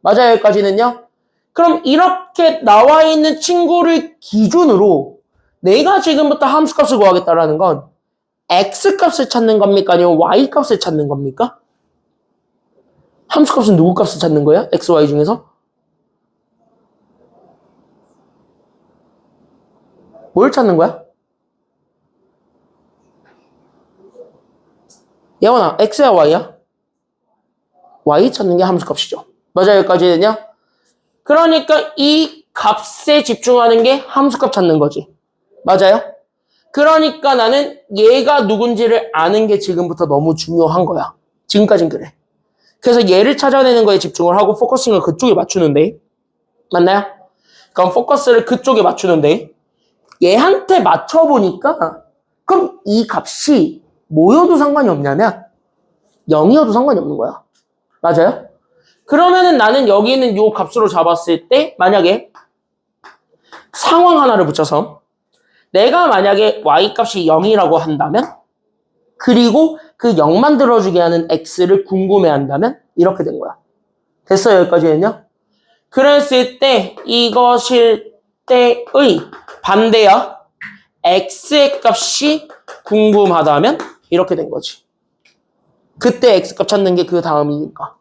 맞아요, 여기까지는요? 그럼 이렇게 나와 있는 친구를 기준으로 내가 지금부터 함수값을 구하겠다라는 건 x값을 찾는 겁니까? 아니면 y값을 찾는 겁니까? 함수값은 누구 값을 찾는 거야? x, y 중에서? 뭘 찾는 거야? 예원아, x야 y야? y 찾는 게 함수값이죠. 맞아요, 여기까지는요? 그러니까 이 값에 집중하는 게 함수값 찾는 거지. 맞아요? 그러니까 나는 얘가 누군지를 아는 게 지금부터 너무 중요한 거야. 지금까진 그래. 그래서 얘를 찾아내는 거에 집중을 하고 포커싱을 그쪽에 맞추는데, 맞나요? 그럼 포커스를 그쪽에 맞추는데 얘한테 맞춰보니까 그럼 이 값이 뭐여도 상관이 없냐면 0이어도 상관이 없는 거야. 맞아요? 그러면은 나는 여기 있는 요 값으로 잡았을 때 만약에 상황 하나를 붙여서 내가 만약에 y값이 0이라고 한다면 그리고 그 0만 들어주게 하는 x를 궁금해한다면 이렇게 된 거야. 됐어요? 여기까지는요? 그랬을 때 이것일 때의 반대야. x의 값이 궁금하다면 이렇게 된 거지. 그때 x값 찾는 게 그 다음이니까.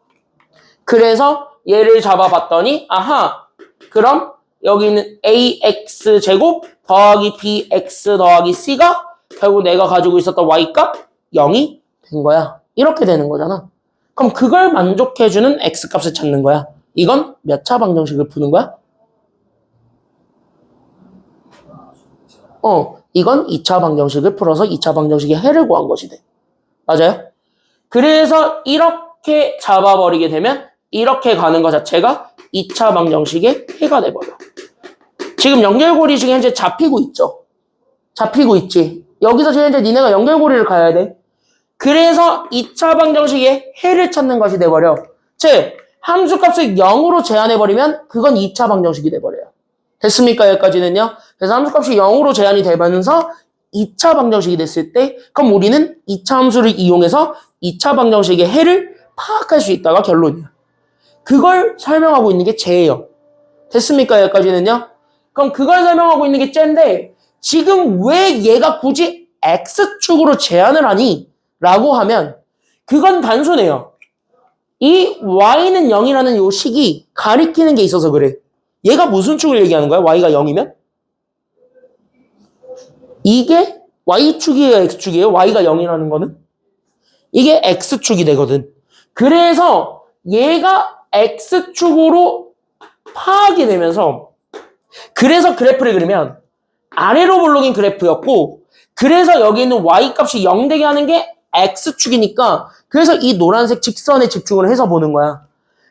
그래서 얘를 잡아봤더니 아하, 그럼 여기는 ax제곱 더하기 bx 더하기 c가 결국 내가 가지고 있었던 y값 0이 된 거야. 이렇게 되는 거잖아. 그럼 그걸 만족해주는 x값을 찾는 거야. 이건 몇 차 방정식을 푸는 거야? 이건 2차 방정식을 풀어서 2차 방정식의 해를 구한 것이 돼. 맞아요? 그래서 이렇게 잡아버리게 되면 이렇게 가는 것 자체가 2차 방정식의 해가 돼버려. 지금 연결고리 지금 현재 잡히고 있죠? 잡히고 있지. 여기서 지금 현재 니네가 연결고리를 가야 돼. 그래서 2차 방정식의 해를 찾는 것이 돼버려. 즉 함수값을 0으로 제한해버리면 그건 2차 방정식이 돼버려요. 됐습니까? 여기까지는요. 그래서 함수값이 0으로 제한이 되면서 2차 방정식이 됐을 때 그럼 우리는 2차 함수를 이용해서 2차 방정식의 해를 파악할 수 있다가 결론이야. 그걸 설명하고 있는 게 쟤예요. 됐습니까? 여기까지는요. 그럼 그걸 설명하고 있는 게 쟤인데 지금 왜 얘가 굳이 X축으로 제한을 하니? 라고 하면 그건 단순해요. 이 y는 0이라는 요 식이 가리키는 게 있어서 그래. 얘가 무슨 축을 얘기하는 거야? y가 0이면? 이게 y축이에요? x축이에요? y가 0이라는 거는? 이게 x축이 되거든. 그래서 얘가 x축으로 파악이 되면서 그래서 그래프를 그리면 아래로 볼록인 그래프였고 그래서 여기 있는 y값이 0 되게 하는 게 x축이니까 그래서 이 노란색 직선에 집중을 해서 보는 거야.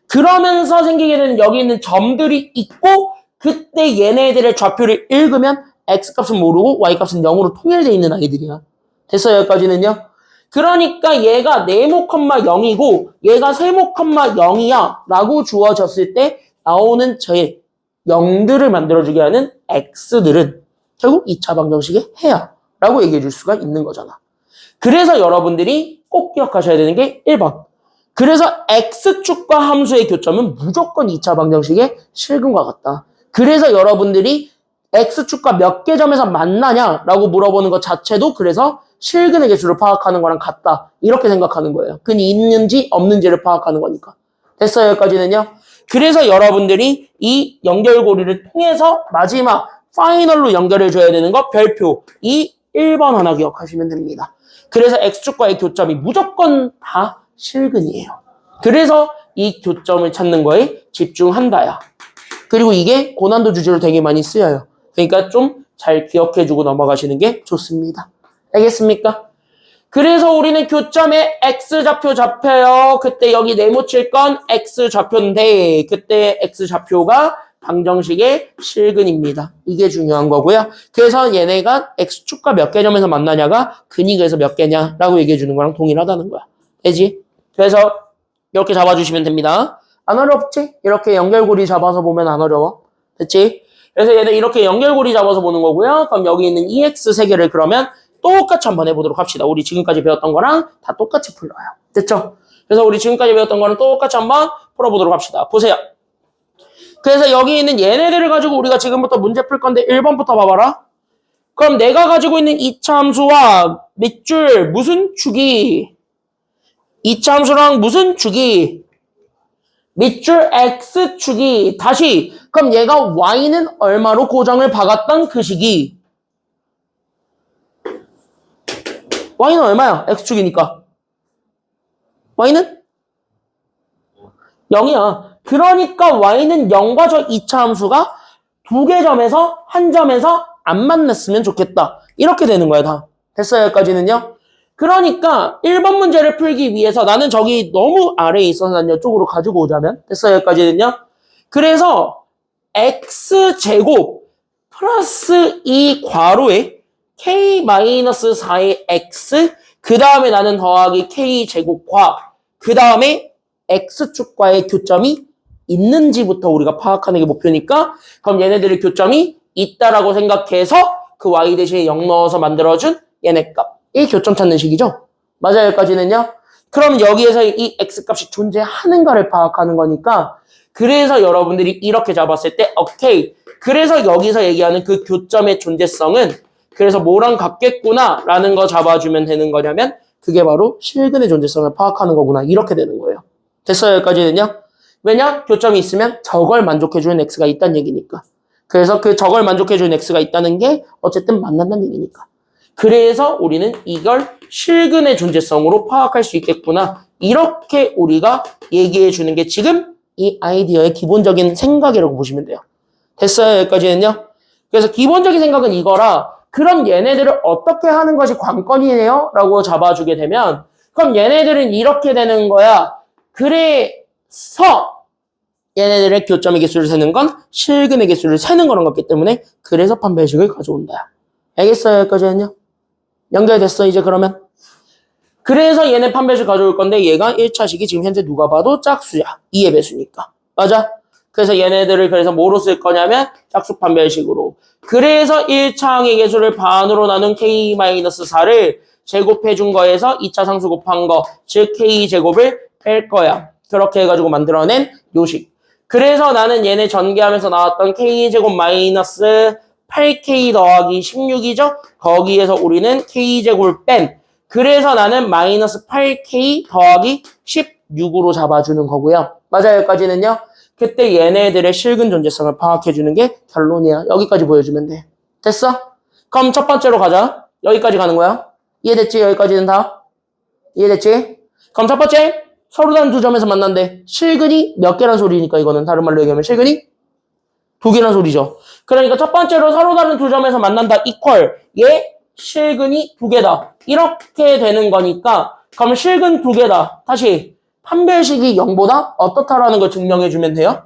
그러면서 생기게 되는 여기 있는 점들이 있고 그때 얘네들의 좌표를 읽으면 x값은 모르고 y값은 0으로 통일되어 있는 아이들이야. 됐어요? 여기까지는요? 그러니까 얘가 네모, 0이고 얘가 세모, 0이야 라고 주어졌을 때 나오는 저의 0들을 만들어주게 하는 x들은 결국 2차 방정식의 해야 라고 얘기해 줄 수가 있는 거잖아. 그래서 여러분들이 꼭 기억하셔야 되는 게 1번. 그래서 x축과 함수의 교점은 무조건 2차 방정식의 실근과 같다. 그래서 여러분들이 x축과 몇 개 점에서 만나냐라고 물어보는 것 자체도 그래서 실근의 개수를 파악하는 거랑 같다. 이렇게 생각하는 거예요. 근이 있는지 없는지를 파악하는 거니까. 됐어요? 여기까지는요? 그래서 여러분들이 이 연결고리를 통해서 마지막 파이널로 연결해줘야 되는 거 별표. 이 1번 하나 기억하시면 됩니다. 그래서 x축과의 교점이 무조건 다 실근이에요. 그래서 이 교점을 찾는 거에 집중한다야. 그리고 이게 고난도 주제로 되게 많이 쓰여요. 그러니까 좀 잘 기억해주고 넘어가시는 게 좋습니다. 알겠습니까? 그래서 우리는 교점에 x좌표 잡혀요. 그때 여기 네모 칠 건 x좌표인데 그때 x좌표가 방정식의 실근입니다. 이게 중요한 거고요. 그래서 얘네가 x축과 몇 개 점에서 만나냐가 근이 그래서 몇 개냐라고 얘기해 주는 거랑 동일하다는 거야. 되지? 그래서 이렇게 잡아주시면 됩니다. 안 어렵지? 이렇게 연결고리 잡아서 보면 안 어려워. 됐지? 그래서 얘는 이렇게 연결고리 잡아서 보는 거고요. 그럼 여기 있는 EX 세 개를 그러면 똑같이 한번 해보도록 합시다. 우리 지금까지 배웠던 거랑 다 똑같이 풀러요. 됐죠? 그래서 우리 지금까지 배웠던 거랑 똑같이 한번 풀어보도록 합시다. 보세요. 그래서 여기 있는 얘네들을 가지고 우리가 지금부터 문제 풀 건데 1번부터 봐봐라. 그럼 내가 가지고 있는 2차 함수와 밑줄 무슨 축이 2차 함수랑 무슨 축이 밑줄 x축이 다시 그럼 얘가 y는 얼마로 고정을 박았던 그 시기 y는 얼마야? x축이니까 y는 0이야. 그러니까 y는 0과 저 2차 함수가 두 개 점에서 한 점에서 안 만났으면 좋겠다. 이렇게 되는 거야, 다. 됐어요, 여기까지는요? 그러니까 1번 문제를 풀기 위해서 나는 저기 너무 아래에 있어서 난 이쪽으로 가지고 오자면 됐어요, 여기까지는요? 그래서 x제곱 플러스 이 괄호에 k-4의 x 그 다음에 나는 더하기 k제곱과 그 다음에 x축과의 교점이 있는지부터 우리가 파악하는 게 목표니까 그럼 얘네들의 교점이 있다라고 생각해서 그 y 대신에 0 넣어서 만들어준 얘네 값. 이 교점 찾는 식이죠. 맞아요, 여기까지는요? 그럼 여기에서 이 x값이 존재하는가를 파악하는 거니까 그래서 여러분들이 이렇게 잡았을 때 오케이. 그래서 여기서 얘기하는 그 교점의 존재성은 그래서 뭐랑 같겠구나 라는 거 잡아주면 되는 거냐면 그게 바로 실근의 존재성을 파악하는 거구나. 이렇게 되는 거예요. 됐어요, 여기까지는요? 왜냐? 교점이 있으면 저걸 만족해주는 x가 있다는 얘기니까. 그래서 그 저걸 만족해주는 x가 있다는 게 어쨌든 만난다는 얘기니까. 그래서 우리는 이걸 실근의 존재성으로 파악할 수 있겠구나. 이렇게 우리가 얘기해 주는 게 지금 이 아이디어의 기본적인 생각이라고 보시면 돼요. 됐어요, 여기까지는요? 그래서 기본적인 생각은 이거라. 그럼 얘네들을 어떻게 하는 것이 관건이네요? 라고 잡아주게 되면 그럼 얘네들은 이렇게 되는 거야. 그래서 얘네들의 교점의 개수를 세는 건 실근의 개수를 세는 거란 거기 때문에 그래서 판별식을 가져온다. 알겠어요, 여기까지는요? 연결됐어, 이제 그러면? 그래서 얘네 판별식 가져올 건데 얘가 1차식이 지금 현재 누가 봐도 짝수야. 2의 배수니까. 맞아? 그래서 얘네들을 그래서 뭐로 쓸 거냐면 짝수 판별식으로. 그래서 1차항의 개수를 반으로 나눈 k-4를 제곱해 준 거에서 2차 상수 곱한 거, 즉 k제곱을 뺄 거야. 그렇게 해가지고 만들어낸 요식. 그래서 나는 얘네 전개하면서 나왔던 k제곱 마이너스 8k 더하기 16이죠? 거기에서 우리는 k제곱을 뺀. 그래서 나는 마이너스 8k 더하기 16으로 잡아주는 거고요. 맞아요, 여기까지는요? 그때 얘네들의 실근 존재성을 파악해주는 게 결론이야. 여기까지 보여주면 돼. 됐어? 그럼 첫 번째로 가자. 여기까지 가는 거야. 이해됐지? 여기까지는 다? 이해됐지? 그럼 첫 번째, 서로 다른 두 점에서 만난대. 실근이 몇 개란 소리니까 이거는 다른 말로 얘기하면 실근이 두 개란 소리죠. 그러니까 첫 번째로 서로 다른 두 점에서 만난다. 이퀄. 얘 실근이 두 개다. 이렇게 되는 거니까 그럼 실근 두 개다. 다시 판별식이 0보다 어떻다라는 걸 증명해주면 돼요.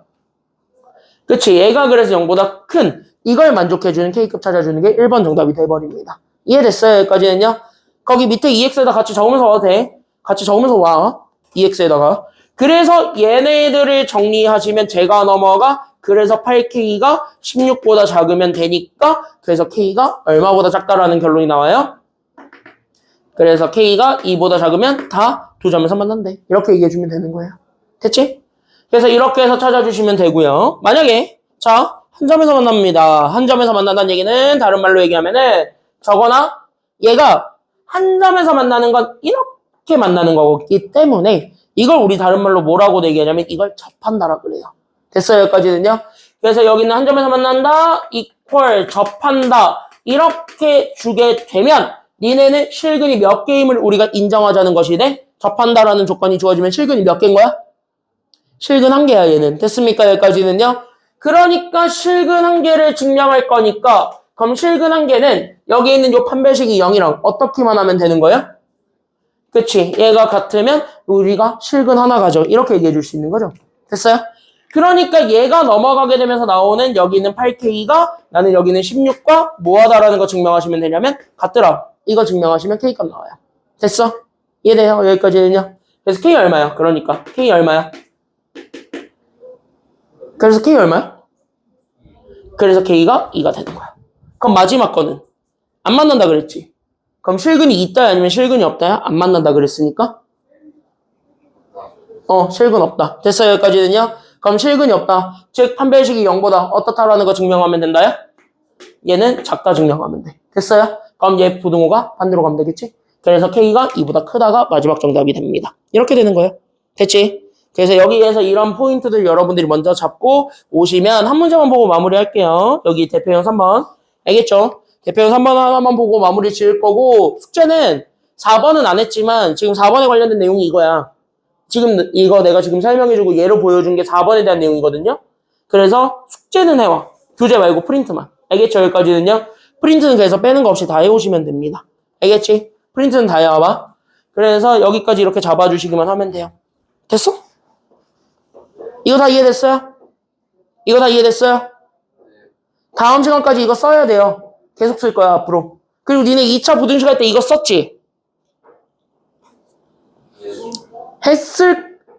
그치? 얘가 그래서 0보다 큰 이걸 만족해주는 K급 찾아주는 게 1번 정답이 돼버립니다. 이해됐어요? 여기까지는요? 거기 밑에 EX에다 같이 적으면서 와도 돼. 같이 적으면서 와. EX에다가. 그래서 얘네들을 정리하시면 제가 넘어가 그래서 8K가 16보다 작으면 되니까 그래서 K가 얼마보다 작다라는 결론이 나와요. 그래서 K가 2보다 작으면 다 두 점에서 만난대. 이렇게 얘기해주면 되는 거예요. 됐지? 그래서 이렇게 해서 찾아주시면 되고요. 만약에 자, 한 점에서 만납니다. 한 점에서 만난다는 얘기는 다른 말로 얘기하면은 저거나 얘가 한 점에서 만나는 건 이렇게 만나는 거기 때문에 이걸 우리 다른 말로 뭐라고 얘기하냐면 이걸 접한다라 그래요. 됐어요, 여기까지는요? 그래서 여기는 한 점에서 만난다, 이퀄, 접한다 이렇게 주게 되면 니네는 실근이 몇 개임을 우리가 인정하자는 것이 돼? 접한다라는 조건이 주어지면 실근이 몇 개인 거야? 실근 한 개야, 얘는. 됐습니까, 여기까지는요? 그러니까 실근 한 개를 증명할 거니까 그럼 실근 한 개는 여기 있는 요 판별식이 0이랑 어떻게만 하면 되는 거야? 그치? 얘가 같으면 우리가 실근 하나 가져. 이렇게 얘기해 줄 수 있는 거죠. 됐어요? 그러니까 얘가 넘어가게 되면서 나오는 여기 있는 8K가 나는 여기 있는 16과 뭐하다라는 거 증명하시면 되냐면 같더라. 이거 증명하시면 K값 나와요. 됐어? 이해돼요? 여기까지는요? 그래서 K 얼마야? 그러니까 K 얼마야? 그래서 K 얼마야? 그래서 K가 2가 되는 거야. 그럼 마지막 거는 안 만난다 그랬지? 그럼 실근이 있다야 아니면 실근이 없다야? 안 만난다 그랬으니까? 실근 없다. 됐어요, 여기까지는요? 그럼 실근이 없다. 즉 판별식이 0보다 어떻다라는 거 증명하면 된다요? 얘는 작다 증명하면 돼. 됐어요? 그럼 얘 부등호가 반대로 가면 되겠지? 그래서 K가 2보다 크다가 마지막 정답이 됩니다. 이렇게 되는 거예요. 됐지? 그래서 여기에서 이런 포인트들 여러분들이 먼저 잡고 오시면 한 문제만 보고 마무리할게요. 여기 대표형 3번. 알겠죠? 대표형 3번 하나만 보고 마무리 지을 거고 숙제는 4번은 안 했지만 지금 4번에 관련된 내용이 이거야. 지금 이거 내가 지금 설명해주고 예로 보여준 게 4번에 대한 내용이거든요. 그래서 숙제는 해와. 교재 말고 프린트만. 알겠죠? 여기까지는요. 프린트는 그래서 빼는 거 없이 다 해오시면 됩니다. 알겠지? 프린트는 다 해와봐. 그래서 여기까지 이렇게 잡아주시기만 하면 돼요. 됐어? 이거 다 이해됐어요? 이거 다 이해됐어요? 다음 시간까지 이거 써야 돼요. 계속 쓸 거야, 앞으로. 그리고 니네 2차 부등식 할 때 이거 썼지?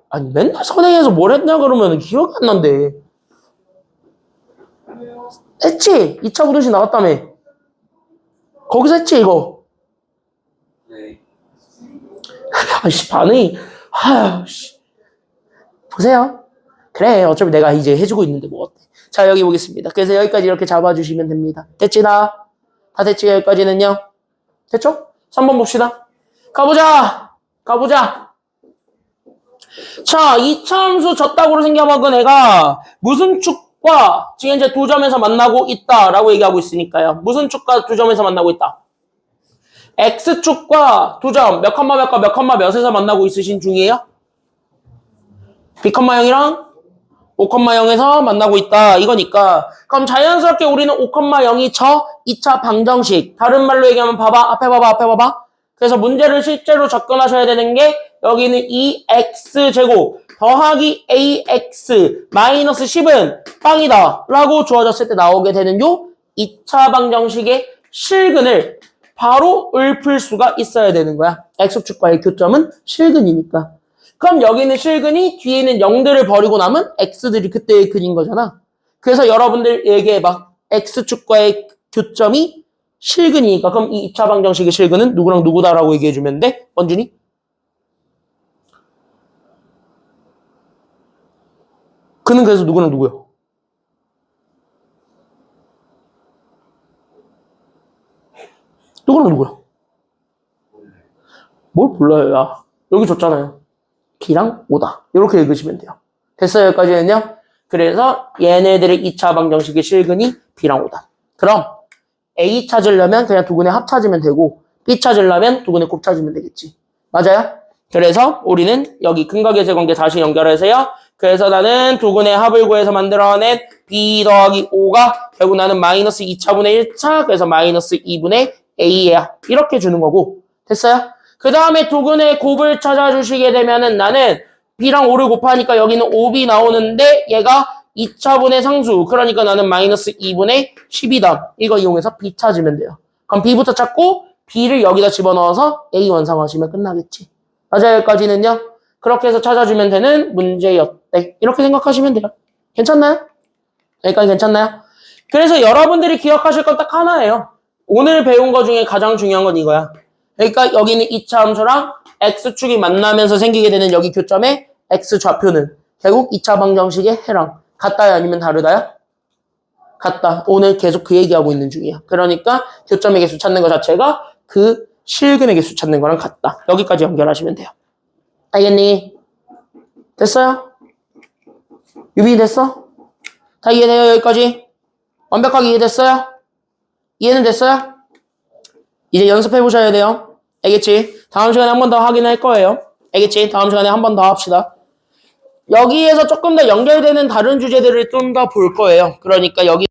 아니, 맨날 선행해서 뭘 했냐, 그러면 기억이 안 난대. 했지? 2차 부등식 나왔다며. 거기서 했지, 이거? 네. 아이씨, 반응이, 아유, 보세요. 그래, 어차피 내가 이제 해주고 있는데 뭐 어때. 자, 여기 보겠습니다. 그래서 여기까지 이렇게 잡아주시면 됩니다. 됐지, 다? 다 됐지, 여기까지는요? 됐죠? 3번 봅시다. 가보자! 자, 2차 함수 졌다고 생겨먹은 애가 무슨 축과 지금 이제 두 점에서 만나고 있다라고 얘기하고 있으니까요. 무슨 축과 두 점에서 만나고 있다? X축과 두 점, 몇 컴마 몇과 몇 컴마 몇에서 만나고 있으신 중이에요? B,0이랑 5,0에서 만나고 있다. 이거니까. 그럼 자연스럽게 우리는 5,0이 저 2차 방정식. 다른 말로 얘기하면 봐봐. 앞에 봐봐. 그래서 문제를 실제로 접근하셔야 되는 게 여기는 2x제곱 더하기 ax 마이너스 10은 빵이다 라고 주어졌을 때 나오게 되는 요 2차 방정식의 실근을 바로 읊을 수가 있어야 되는 거야. x축과의 교점은 실근이니까. 그럼 여기는 실근이 뒤에 있는 0들을 버리고 남은 x들이 그때의 근인 거잖아. 그래서 여러분들 얘기해봐. x축과의 교점이 실근이니까 그럼 이 2차 방정식의 실근은 누구랑 누구다라고 얘기해주면 돼? 원준이? 그는 그래서 누구랑 누구야? 누구랑 누구야? 뭘 몰라요, 야. 여기 줬잖아요. B랑 5다. 이렇게 읽으시면 돼요. 됐어요, 여기까지는요? 그래서 얘네들의 2차 방정식의 실근이 B랑 5다. 그럼 A 찾으려면 그냥 두 근의 합 찾으면 되고 B 찾으려면 두 근의 곱 찾으면 되겠지. 맞아요? 그래서 우리는 여기 근과 계세 관계 다시 연결해서요. 그래서 나는 두 근의 합을 구해서 만들어낸 B 더하기 5가 결국 나는 마이너스 2차분의 1차 그래서 마이너스 2분의 A야. 이렇게 주는 거고. 됐어요? 그 다음에 두 근의 곱을 찾아주시게 되면은 나는 B랑 5를 곱하니까 여기는 5B 나오는데 얘가 2차분의 상수. 그러니까 나는 마이너스 2분의 10이다. 이거 이용해서 B 찾으면 돼요. 그럼 B부터 찾고 B를 여기다 집어넣어서 A 완성하시면 끝나겠지. 맞아요, 여기까지는요? 그렇게 해서 찾아주면 되는 문제였대. 이렇게 생각하시면 돼요. 괜찮나요? 여기까지 괜찮나요? 그래서 여러분들이 기억하실 건 딱 하나예요. 오늘 배운 거 중에 가장 중요한 건 이거야. 그러니까 여기는 2차 함수랑 X축이 만나면서 생기게 되는 여기 교점의 X좌표는 결국 2차 방정식의 해랑 같다야 아니면 다르다야? 같다. 오늘 계속 그 얘기하고 있는 중이야. 그러니까 교점의 개수 찾는 것 자체가 그 실근의 개수 찾는 거랑 같다. 여기까지 연결하시면 돼요. 알겠니? 됐어요? 유빈이 됐어? 다 이해돼요, 여기까지? 완벽하게 이해됐어요? 이해는 됐어요? 이제 연습해보셔야 돼요. 알겠지? 다음 시간에 한 번 더 확인할 거예요. 알겠지? 다음 시간에 한 번 더 합시다. 여기에서 조금 더 연결되는 다른 주제들을 좀 더 볼 거예요. 그러니까 여기